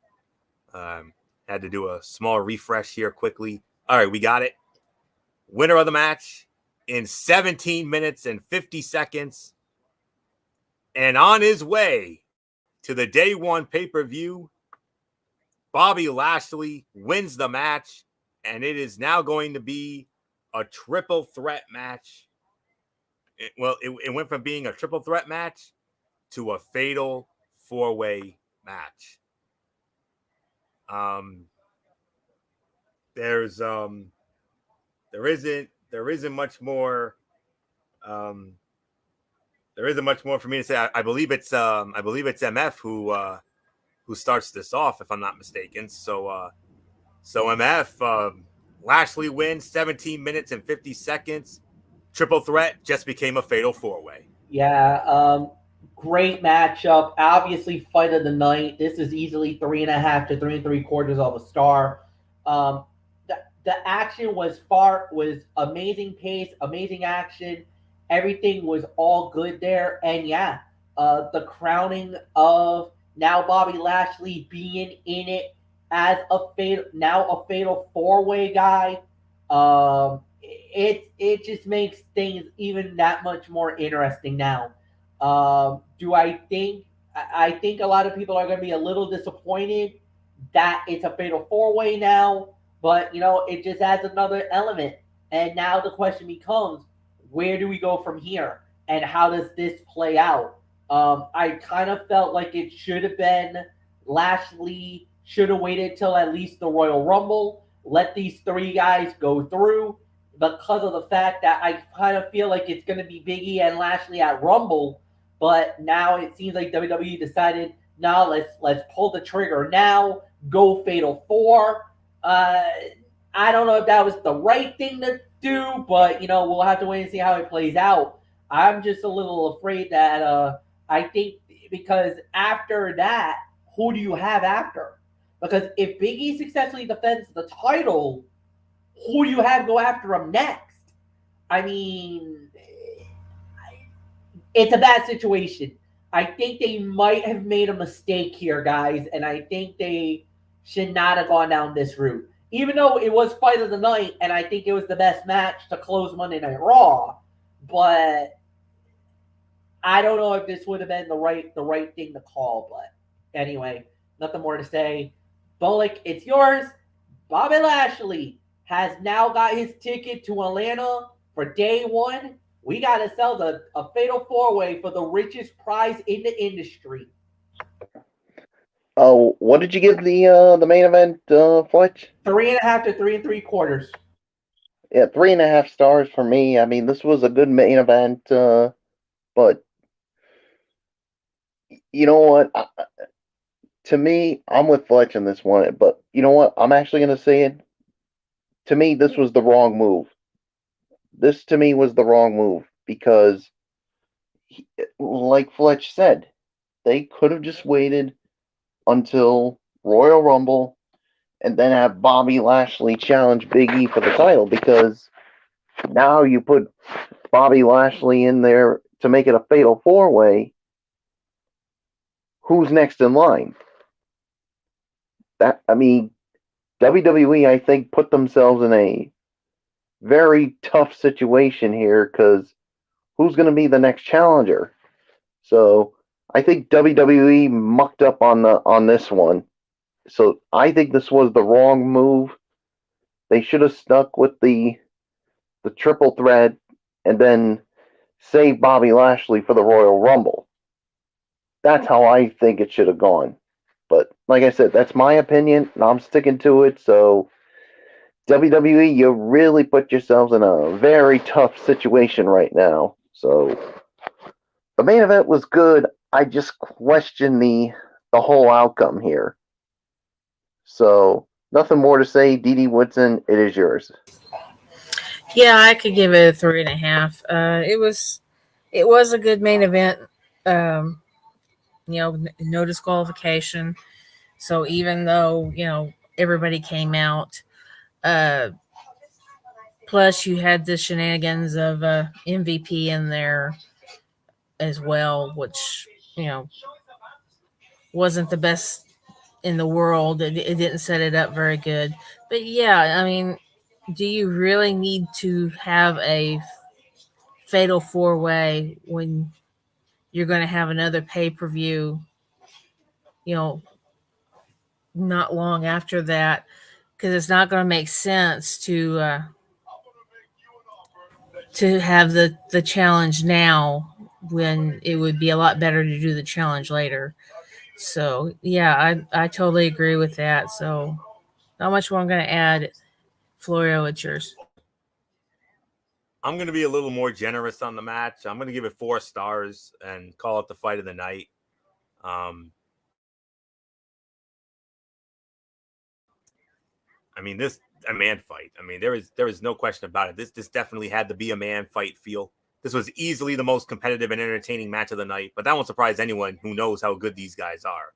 Had to do a small refresh here quickly. All right, we got it. Winner of the match in 17 minutes and 50 seconds. And on his way to the day 1 pay-per-view, Bobby Lashley wins the match, and it is now going to be a triple threat match. It went from being a triple threat match to a fatal 4-way match. There isn't much more. There isn't much more for me to say. I believe it's MF who starts this off, if I'm not mistaken. So MF, Lashley wins 17 minutes and 50 seconds. Triple threat just became a fatal 4-way. Yeah. Great matchup. Obviously, fight of the night. This is easily 3.5 to 3 3/4 of a star. Um, the action was amazing pace, amazing action. Everything was all good there, and yeah, the crowning of now Bobby Lashley being in it as a fatal 4-way guy. It just makes things even that much more interesting now. Do I think? I think a lot of people are going to be a little disappointed that it's a fatal 4-way now, but it just adds another element. And now the question becomes, where do we go from here, and how does this play out? I kind of felt like it should have been Lashley should have waited till at least the Royal Rumble, let these three guys go through, because of the fact that I kind of feel like it's going to be Big E and Lashley at Rumble. But now it seems like WWE decided, no, let's pull the trigger now, go Fatal 4. I don't know if that was the right thing to do, but we'll have to wait and see how it plays out. I'm just a little afraid that I think, because after that, who do you have after? Because if Big E successfully defends the title, who do you have go after him next? I mean, it's a bad situation. I think they might have made a mistake here, guys, and I think they should not have gone down this route. Even though it was fight of the night, and I think it was the best match to close Monday Night Raw, but I don't know if this would have been the right thing to call. But anyway, nothing more to say. Bullock, it's yours. Bobby Lashley has now got his ticket to Atlanta for day one. We got ourselves a fatal 4-way for the richest prize in the industry. Oh, what did you give the main event, Fletch? 3.5 to 3 3/4. Yeah, 3.5 stars for me. I mean, this was a good main event, but you know what? To me, I'm with Fletch in this one, but you know what? I'm actually going to say it. To me, this was the wrong move. This to me was the wrong move because, like Fletch said, they could have just waited until Royal Rumble and then have Bobby Lashley challenge Big E for the title, because now you put Bobby Lashley in there to make it a fatal 4-way. Who's next in line? WWE, I think, put themselves in a very tough situation here, because who's going to be the next challenger? So I think WWE mucked up on this one. So I think this was the wrong move. They should have stuck with the triple threat and then save Bobby Lashley for the Royal Rumble. That's how I think it should have gone. But like I said, that's my opinion, and I'm sticking to it. So WWE, you really put yourselves in a very tough situation right now. So the main event was good. I just question the whole outcome here. So nothing more to say. Dee Woodson, it is yours. Yeah, I could give it a 3.5. It was a good main event. No disqualification. So even though everybody came out, plus you had the shenanigans of MVP in there as well, which wasn't the best in the world. It didn't set it up very good. But yeah, I mean, do you really need to have a fatal 4-way when you're going to have another pay-per-view, not long after that? Because it's not going to make sense to have the challenge now when it would be a lot better to do the challenge later. So yeah, I totally agree with that. So not much more I'm going to add. Florio, it's yours. I'm going to be a little more generous on the match. I'm going to give it 4 stars and call it the fight of the night. I mean, this a man fight. I mean, there is no question about it. This definitely had to be a man fight feel. this was easily the most competitive and entertaining match of the night, but that won't surprise anyone who knows how good these guys are.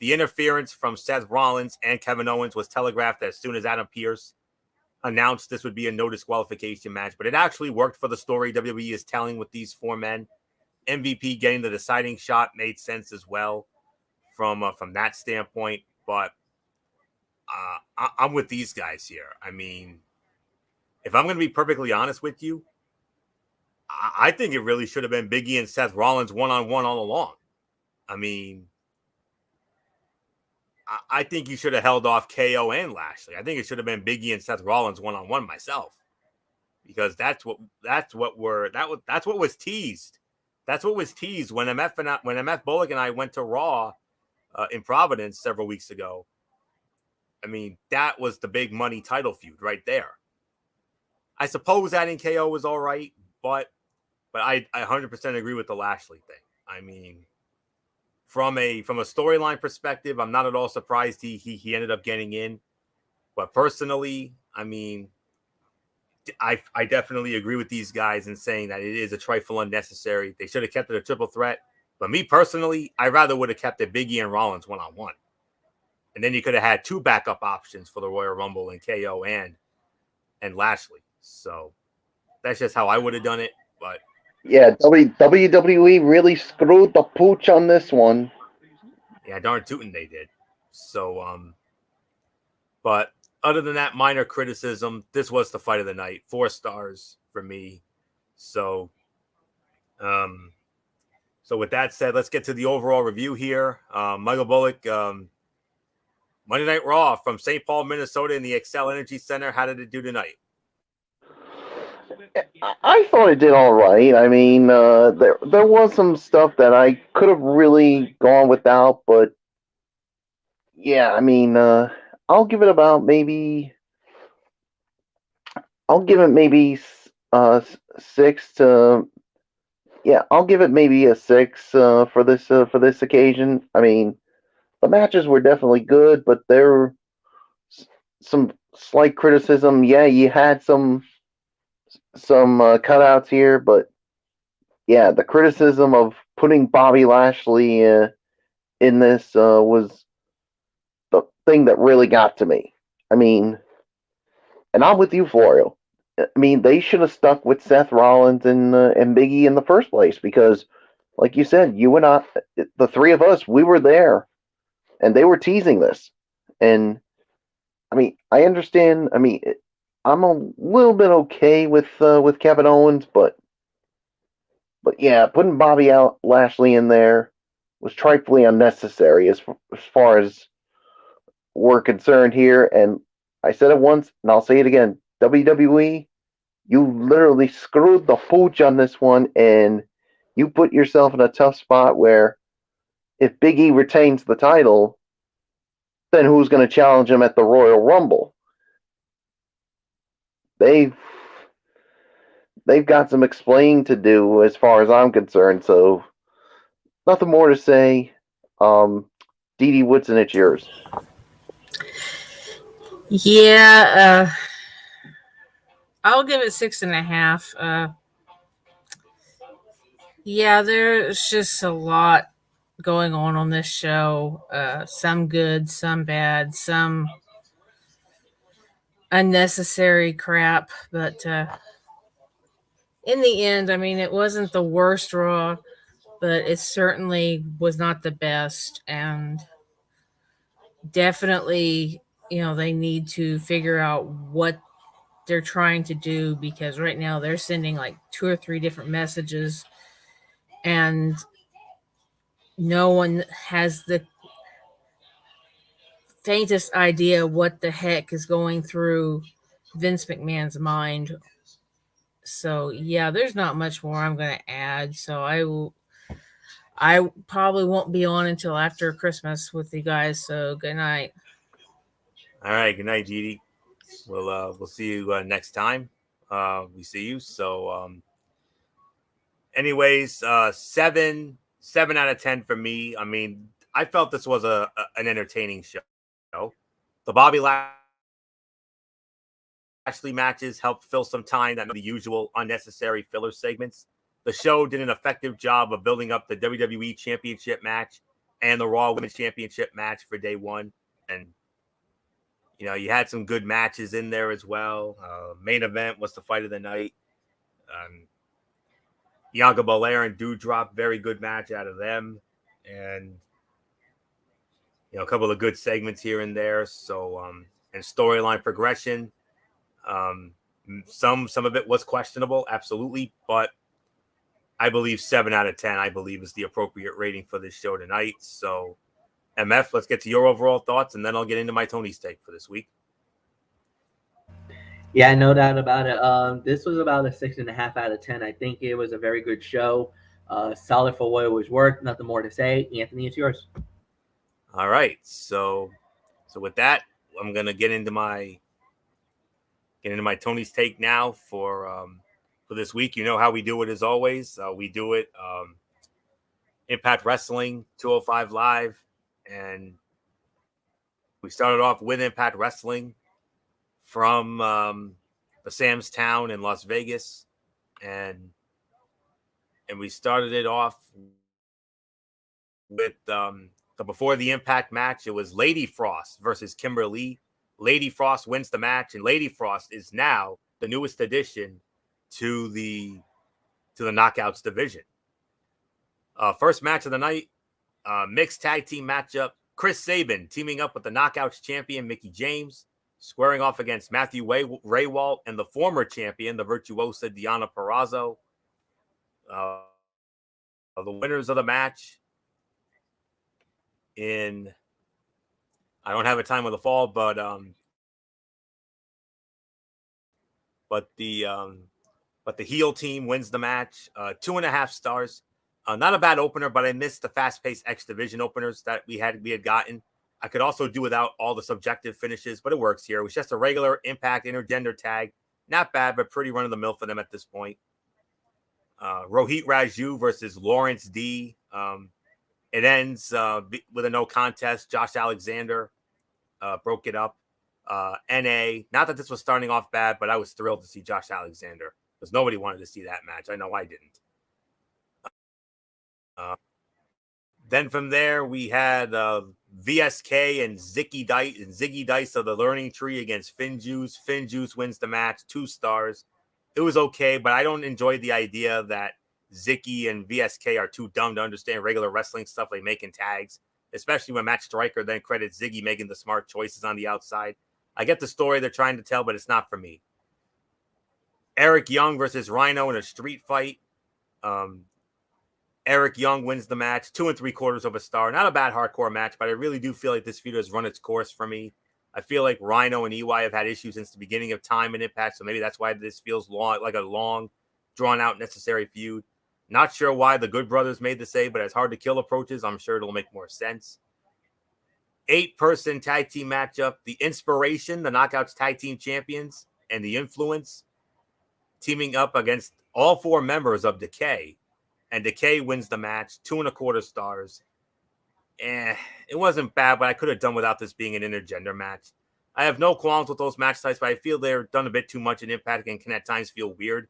The interference from Seth Rollins and Kevin Owens was telegraphed as soon as Adam Pearce announced this would be a no disqualification match, but it actually worked for the story WWE is telling with these four men. MVP getting the deciding shot made sense as well from that standpoint, but I'm with these guys here. I mean, if I'm going to be perfectly honest with you, I think it really should have been Big E and Seth Rollins one-on-one all along. I mean, I think you should have held off KO and Lashley. I think it should have been Big E and Seth Rollins one-on-one myself, because that's what was teased. That's what was teased when MF Bullock and I went to Raw in Providence several weeks ago. I mean, that was the big money title feud right there. I suppose adding KO was all right, but I 100% agree with the Lashley thing. I mean, from a storyline perspective, I'm not at all surprised he ended up getting in. But personally, I mean, I definitely agree with these guys in saying that it is a trifle unnecessary. They should have kept it a triple threat. But me personally, I rather would have kept it Big E and Rollins one-on-one. And then you could have had two backup options for the Royal Rumble and KO and Lashley. So that's just how I would have done it. But yeah, WWE really screwed the pooch on this one. Yeah, darn tootin' they did. So, but other than that minor criticism, this was the fight of the night. 4 stars for me. So, so with that said, let's get to the overall review here. Michael Bullock, Monday Night Raw from St. Paul, Minnesota in the Xcel Energy Center. How did it do tonight? I thought it did all right. I mean, there was some stuff that I could have really gone without, but yeah, I mean, I'll give it about maybe. I'll give it maybe 6 to. Yeah, I'll give it maybe a 6 for this occasion. I mean, the matches were definitely good, but there were some slight criticism. Yeah, you had some cutouts here, but yeah, the criticism of putting Bobby Lashley in this was the thing that really got to me. I mean, and I'm with you, Florio. I mean, they should have stuck with Seth Rollins and Big E in the first place, because, like you said, you and I, the three of us, we were there, and they were teasing this. And I mean, I understand. I mean, I'm a little bit okay with Kevin Owens, but yeah, putting Bobby Lashley in there was trifling unnecessary as far as we're concerned here. And I said it once, and I'll say it again. WWE, you literally screwed the pooch on this one, and you put yourself in a tough spot where if Big E retains the title, then who's going to challenge him at the Royal Rumble? They've got some explaining to do as far as I'm concerned, so nothing more to say. Dee Woodson, it's yours. Yeah, I'll give it 6.5. Yeah, there's just a lot going on this show. Some good, some bad, some unnecessary crap. But in the end, I mean, it wasn't the worst Raw, but it certainly was not the best. And definitely, they need to figure out what they're trying to do, because right now they're sending like 2 or 3 different messages, and no one has the faintest idea what the heck is going through Vince McMahon's mind. So yeah, there's not much more I'm going to add. So I probably won't be on until after Christmas with you guys. So good night. All right, good night, Dee. We'll see you next time. We see you. So, anyways, 7 out of 10 for me. I mean, I felt this was an entertaining show. The Bobby Lashley matches helped fill some time that the usual unnecessary filler segments the show did an effective job of building up the WWE Championship match and the Raw Women's Championship match for day one. And, you had some good matches in there as well. Main event was the fight of the night. Bianca, Belair, and Dewdrop, very good match out of them. And, a couple of good segments here and there. So, and storyline progression. Some of it was questionable, absolutely. But I believe 7 out of 10, is the appropriate rating for this show tonight. So, MF, let's get to your overall thoughts, and then I'll get into my Tony's take for this week. Yeah, no doubt about it. This was about a 6.5 out of 10. I think it was a very good show. Solid for what it was worth. Nothing more to say. Anthony, it's yours. All right. So with that, I'm gonna get into my Tony's take now for this week. You know how we do it as always. We do it Impact Wrestling 205 Live, and we started off with Impact Wrestling from the Sam's Town in Las Vegas, and we started it off with the before the Impact match. It was Lady Frost versus Kimberly. Lady Frost wins the match, and Lady Frost is now the newest addition to the Knockouts division. First match of the night, mixed tag team matchup. Chris Sabin teaming up with the Knockouts champion Mickie James, squaring off against Matthew Raywalt and the former champion, the Virtuosa Deonna Purrazzo. The winners of the match in, I don't have a time of the fall, but the heel team wins the match. 2.5 stars. Not a bad opener, but I missed the fast-paced X Division openers that we had gotten. I could also do without all the subjective finishes, but it works here. It was just a regular Impact intergender tag. Not bad, but pretty run-of-the-mill for them at this point. Rohit Raju versus Lawrence D. It ends with a no contest. Josh Alexander broke it up. NA. Not that this was starting off bad, but I was thrilled to see Josh Alexander because nobody wanted to see that match. I know I didn't. Then from there, we had VSK and Ziggy Dice of the Learning Tree against Finn Juice. Finn Juice wins the match, 2 stars. It was okay, but I don't enjoy the idea that Ziggy and VSK are too dumb to understand regular wrestling stuff like making tags, especially when Matt Striker then credits Ziggy making the smart choices on the outside. I get the story they're trying to tell, but it's not for me. Eric Young versus Rhino in a street fight. Eric Young wins the match, 2 3/4 of a star. Not a bad hardcore match, but I really do feel like this feud has run its course for me. I feel like Rhino and EY have had issues since the beginning of time in Impact, so maybe that's why this feels like a long, drawn-out, necessary feud. Not sure why the Good Brothers made the save, but as Hard to Kill approaches, I'm sure it'll make more sense. 8-person tag team matchup. The Inspiration, the Knockouts tag team champions, and the Influence teaming up against all 4 members of Decay. And Decay wins the match, 2 1/4 stars. It wasn't bad, but I could have done without this being an intergender match. I have no qualms with those match types, but I feel they're done a bit too much in Impact and can at times feel weird.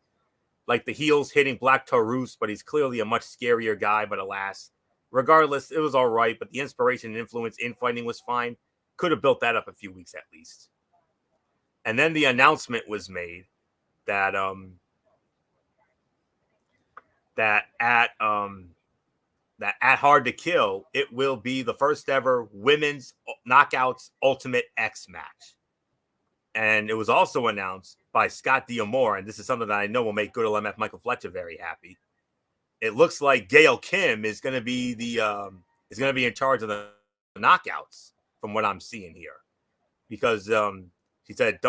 Like the heels hitting Black Taurus, but he's clearly a much scarier guy, but alas. Regardless, it was all right, but the Inspiration and Influence infighting was fine. Could have built that up a few weeks at least. And then the announcement was made that at Hard to Kill, it will be the first ever women's Knockouts Ultimate X match. And it was also announced by Scott D'Amore, and this is something that I know will make good old MF Michael Fletcher very happy. It looks like Gail Kim is going to be in charge of the Knockouts, from what I'm seeing here, because she said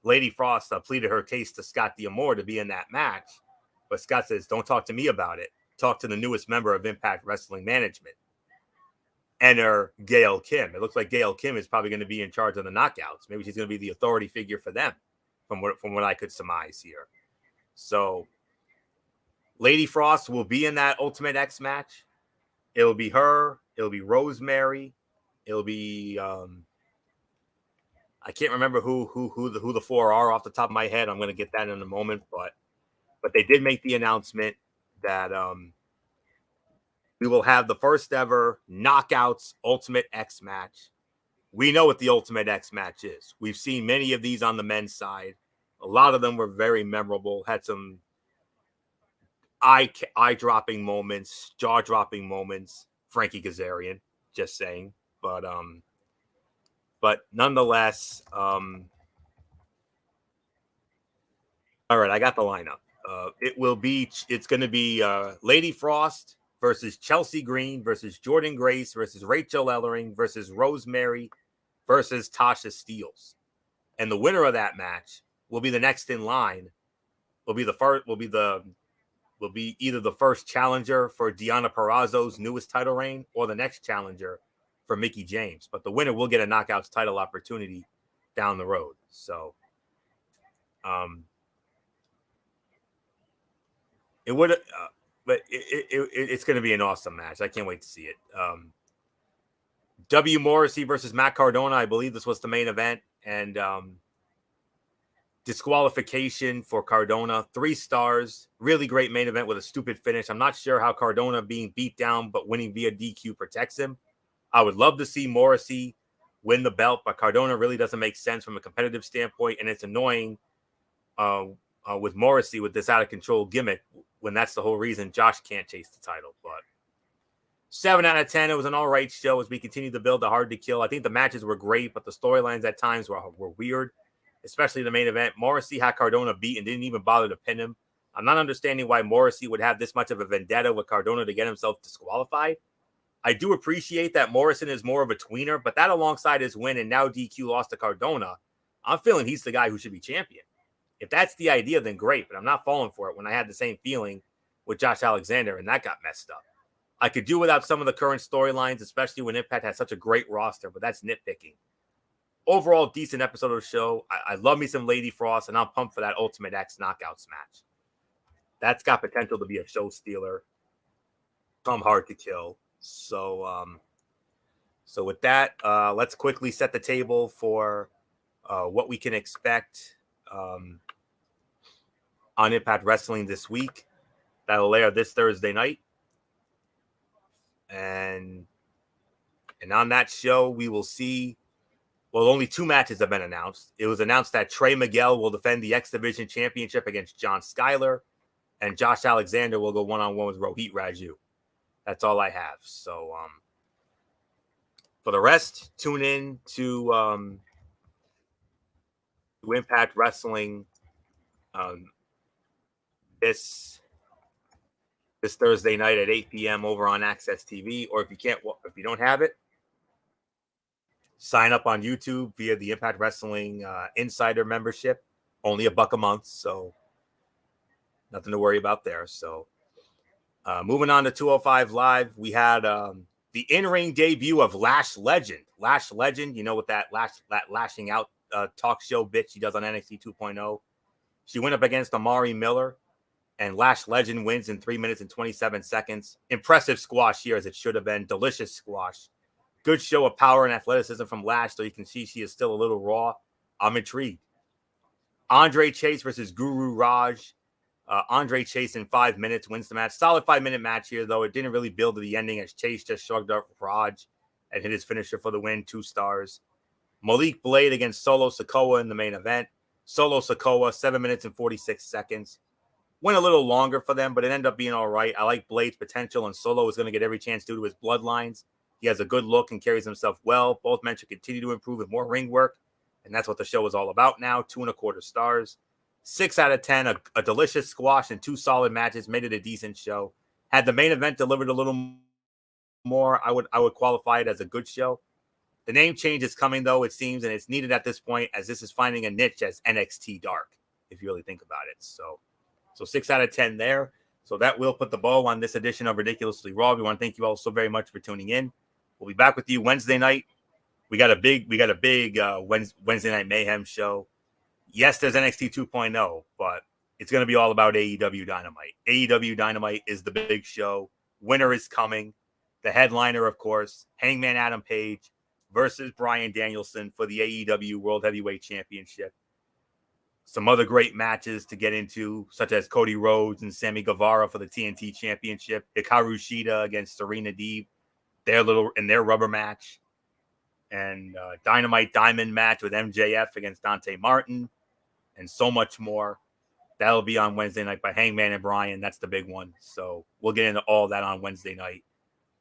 Lady Frost pleaded her case to Scott D'Amore to be in that match, but Scott says, "Don't talk to me about it. Talk to the newest member of Impact Wrestling Management." Enter Gail Kim. It looks like Gail Kim is probably going to be in charge of the Knockouts. Maybe she's going to be the authority figure for them, from what I could surmise here. So Lady Frost will be in that Ultimate X match. It'll be her. It'll be Rosemary. It'll be I can't remember who the 4 are off the top of my head. I'm going to get that in a moment, but But they did make the announcement that we will have the first ever Knockouts Ultimate X match. We know what the Ultimate X match is. We've seen many of these on the men's side. A lot of them were very memorable, had some eye-dropping moments, jaw-dropping moments. Frankie Kazarian, just saying. But nonetheless, all right, I got the lineup. It's going to be Lady Frost versus Chelsea Green versus Jordan Grace versus Rachel Ellering versus Rosemary versus Tasha Steelz. And the winner of that match will be the next in line. Will be either the first challenger for Deonna Purrazzo's newest title reign or the next challenger for Mickie James. But the winner will get a Knockouts title opportunity down the road. So, it would, but it's going to be an awesome match. I can't wait to see it. W. Morrissey versus Matt Cardona. I believe this was the main event, and disqualification for Cardona. 3 stars. Really great main event with a stupid finish. I'm not sure how Cardona being beat down but winning via DQ protects him. I would love to see Morrissey win the belt, but Cardona really doesn't make sense from a competitive standpoint, and it's annoying with Morrissey with this out-of-control gimmick when that's the whole reason Josh can't chase the title. But 7 out of 10. It was an all right show as we continue to build the Hard to Kill. I think the matches were great, but the storylines at times were weird, especially the main event. Morrissey had Cardona beat and didn't even bother to pin him. I'm not understanding why Morrissey would have this much of a vendetta with Cardona to get himself disqualified. I do appreciate that Morrison is more of a tweener, but that alongside his win and now DQ lost to Cardona, I'm feeling he's the guy who should be champion. If that's the idea, then great, but I'm not falling for it when I had the same feeling with Josh Alexander and that got messed up. I could do without some of the current storylines, especially when Impact has such a great roster, but that's nitpicking. Overall, decent episode of the show. I love me some Lady Frost, and I'm pumped for that Ultimate X Knockouts match. That's got potential to be a show stealer. Some Hard to Kill. So with that, let's quickly set the table for what we can expect on Impact Wrestling this week. That'll air this Thursday night. And on that show, we will see, well, only 2 matches have been announced. It was announced that Trey Miguel will defend the X Division Championship against John Skyler, and Josh Alexander will go one-on-one with Rohit Raju. That's all I have. So for the rest, tune in to Impact Wrestling this Thursday night at 8 p.m. over on Access TV. Or if you don't have it, sign up on YouTube via the Impact Wrestling Insider membership. Only $1 a month, so nothing to worry about there. So moving on to 205 Live, we had the in-ring debut of Lash Legend. Lash Legend, you know, with that lashing out talk show bit she does on NXT 2.0. She went up against Amari Miller, and Lash Legend wins in 3 minutes and 27 seconds. Impressive squash here, as it should have been. Delicious squash. Good show of power and athleticism from Lash, so you can see she is still a little raw. I'm intrigued. Andre Chase versus Guru Raj. Andre Chase in 5 minutes wins the match. Solid 5-minute match here, though. It didn't really build to the ending as Chase just shrugged up Raj and hit his finisher for the win, 2 stars. Malik Blade against Solo Sikoa in the main event. Solo Sikoa, 7 minutes and 46 seconds. Went a little longer for them, but it ended up being all right. I like Blade's potential, and Solo is going to get every chance due to his bloodlines. He has a good look and carries himself well. Both men should continue to improve with more ring work, and that's what the show is all about now. 2.25 stars. 6 out of 10. A delicious squash and 2 solid matches made it a decent show. Had the main event delivered a little more, I would qualify it as a good show. The name change is coming, though, it seems, and it's needed at this point, as this is finding a niche as NXT Dark, if you really think about it. So 6 out of 10 there. So that will put the bow on this edition of Ridiculously Raw. We want to thank you all so very much for tuning in. We'll be back with you Wednesday night. We got a big Wednesday Night Mayhem show. Yes, there's NXT 2.0, but it's going to be all about AEW Dynamite. AEW Dynamite is the big show. Winner is coming. The headliner, of course, Hangman Adam Page versus Bryan Danielson for the AEW World Heavyweight Championship. some other great matches to get into, such as Cody Rhodes and Sammy Guevara for the TNT Championship, Hikaru Shida against Serena Deeb, their rubber match, and Dynamite Diamond match with MJF against Dante Martin, and so much more. That'll be on Wednesday night by Hangman and Bryan. That's the big one. So we'll get into all that on Wednesday night.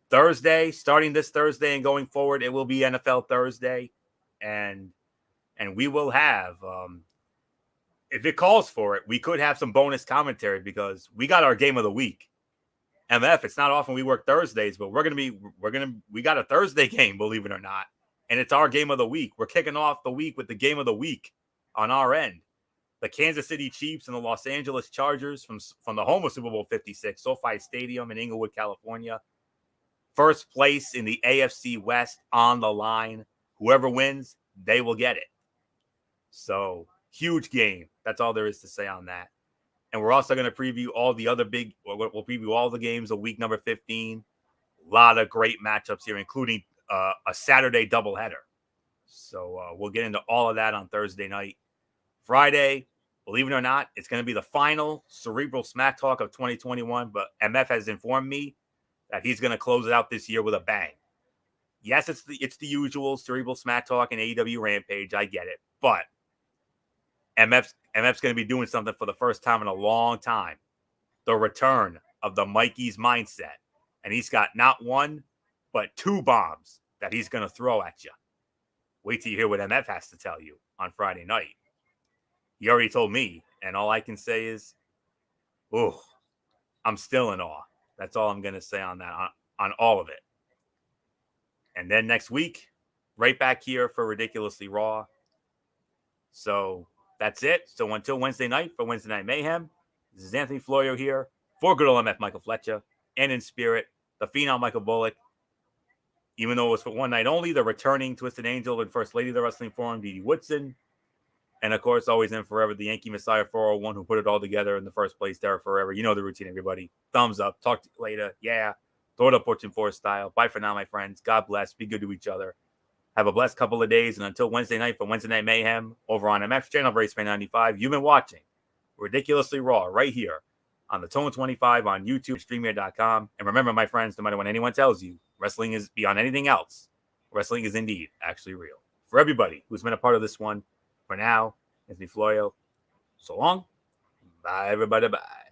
Thursday, starting this Thursday and going forward, it will be NFL Thursday, and we will have, if it calls for it, we could have some bonus commentary because we got our game of the week. MF, it's not often we work Thursdays, but we got a Thursday game, believe it or not, and it's our game of the week. We're kicking off the week with the game of the week on our end. The Kansas City Chiefs and the Los Angeles Chargers from the home of Super Bowl 56, SoFi Stadium in Inglewood, California. First place in the AFC West on the line. Whoever wins, they will get it. So, huge game. That's all there is to say on that. And we're also going to preview all the other we'll preview all the games of week number 15. A lot of great matchups here, including a Saturday doubleheader. So, we'll get into all of that on Thursday night. Friday, believe it or not, it's going to be the final Cerebral Smack Talk of 2021. But MF has informed me that he's going to close it out this year with a bang. Yes, it's the usual Cerebral Smack Talk and AEW Rampage. I get it. But MF's going to be doing something for the first time in a long time. The return of the Mikey's mindset. And he's got not one, but two bombs that he's going to throw at you. Wait till you hear what MF has to tell you on Friday night. He already told me, and all I can say is, oh, I'm still in awe. That's all I'm going to say on that, on all of it. And then next week, right back here for Ridiculously Raw. So that's it. So until Wednesday night for Wednesday Night Mayhem, this is Anthony Florio here for good old MF Michael Fletcher, and in spirit, the Phenom Michael Bullock. Even though it was for one night only, the returning Twisted Angel and First Lady of the Wrestling Forum, Dee Dee Woodson. And, of course, always and forever, the Yankee Messiah 401 who put it all together in the first place, Derek Forever. You know the routine, everybody. Thumbs up. Talk to you later. Yeah. Throw it up Fortune 4 style. Bye for now, my friends. God bless. Be good to each other. Have a blessed couple of days. And until Wednesday night for Wednesday Night Mayhem over on MF's channel, Racefan 95, you've been watching Ridiculously Raw right here on the Tone 25 on YouTube and StreamYard.com. And remember, my friends, no matter what anyone tells you, wrestling is beyond anything else. Wrestling is indeed actually real. For everybody who's been a part of this one, for now, Anthony Florio, so long. Bye, everybody. Bye.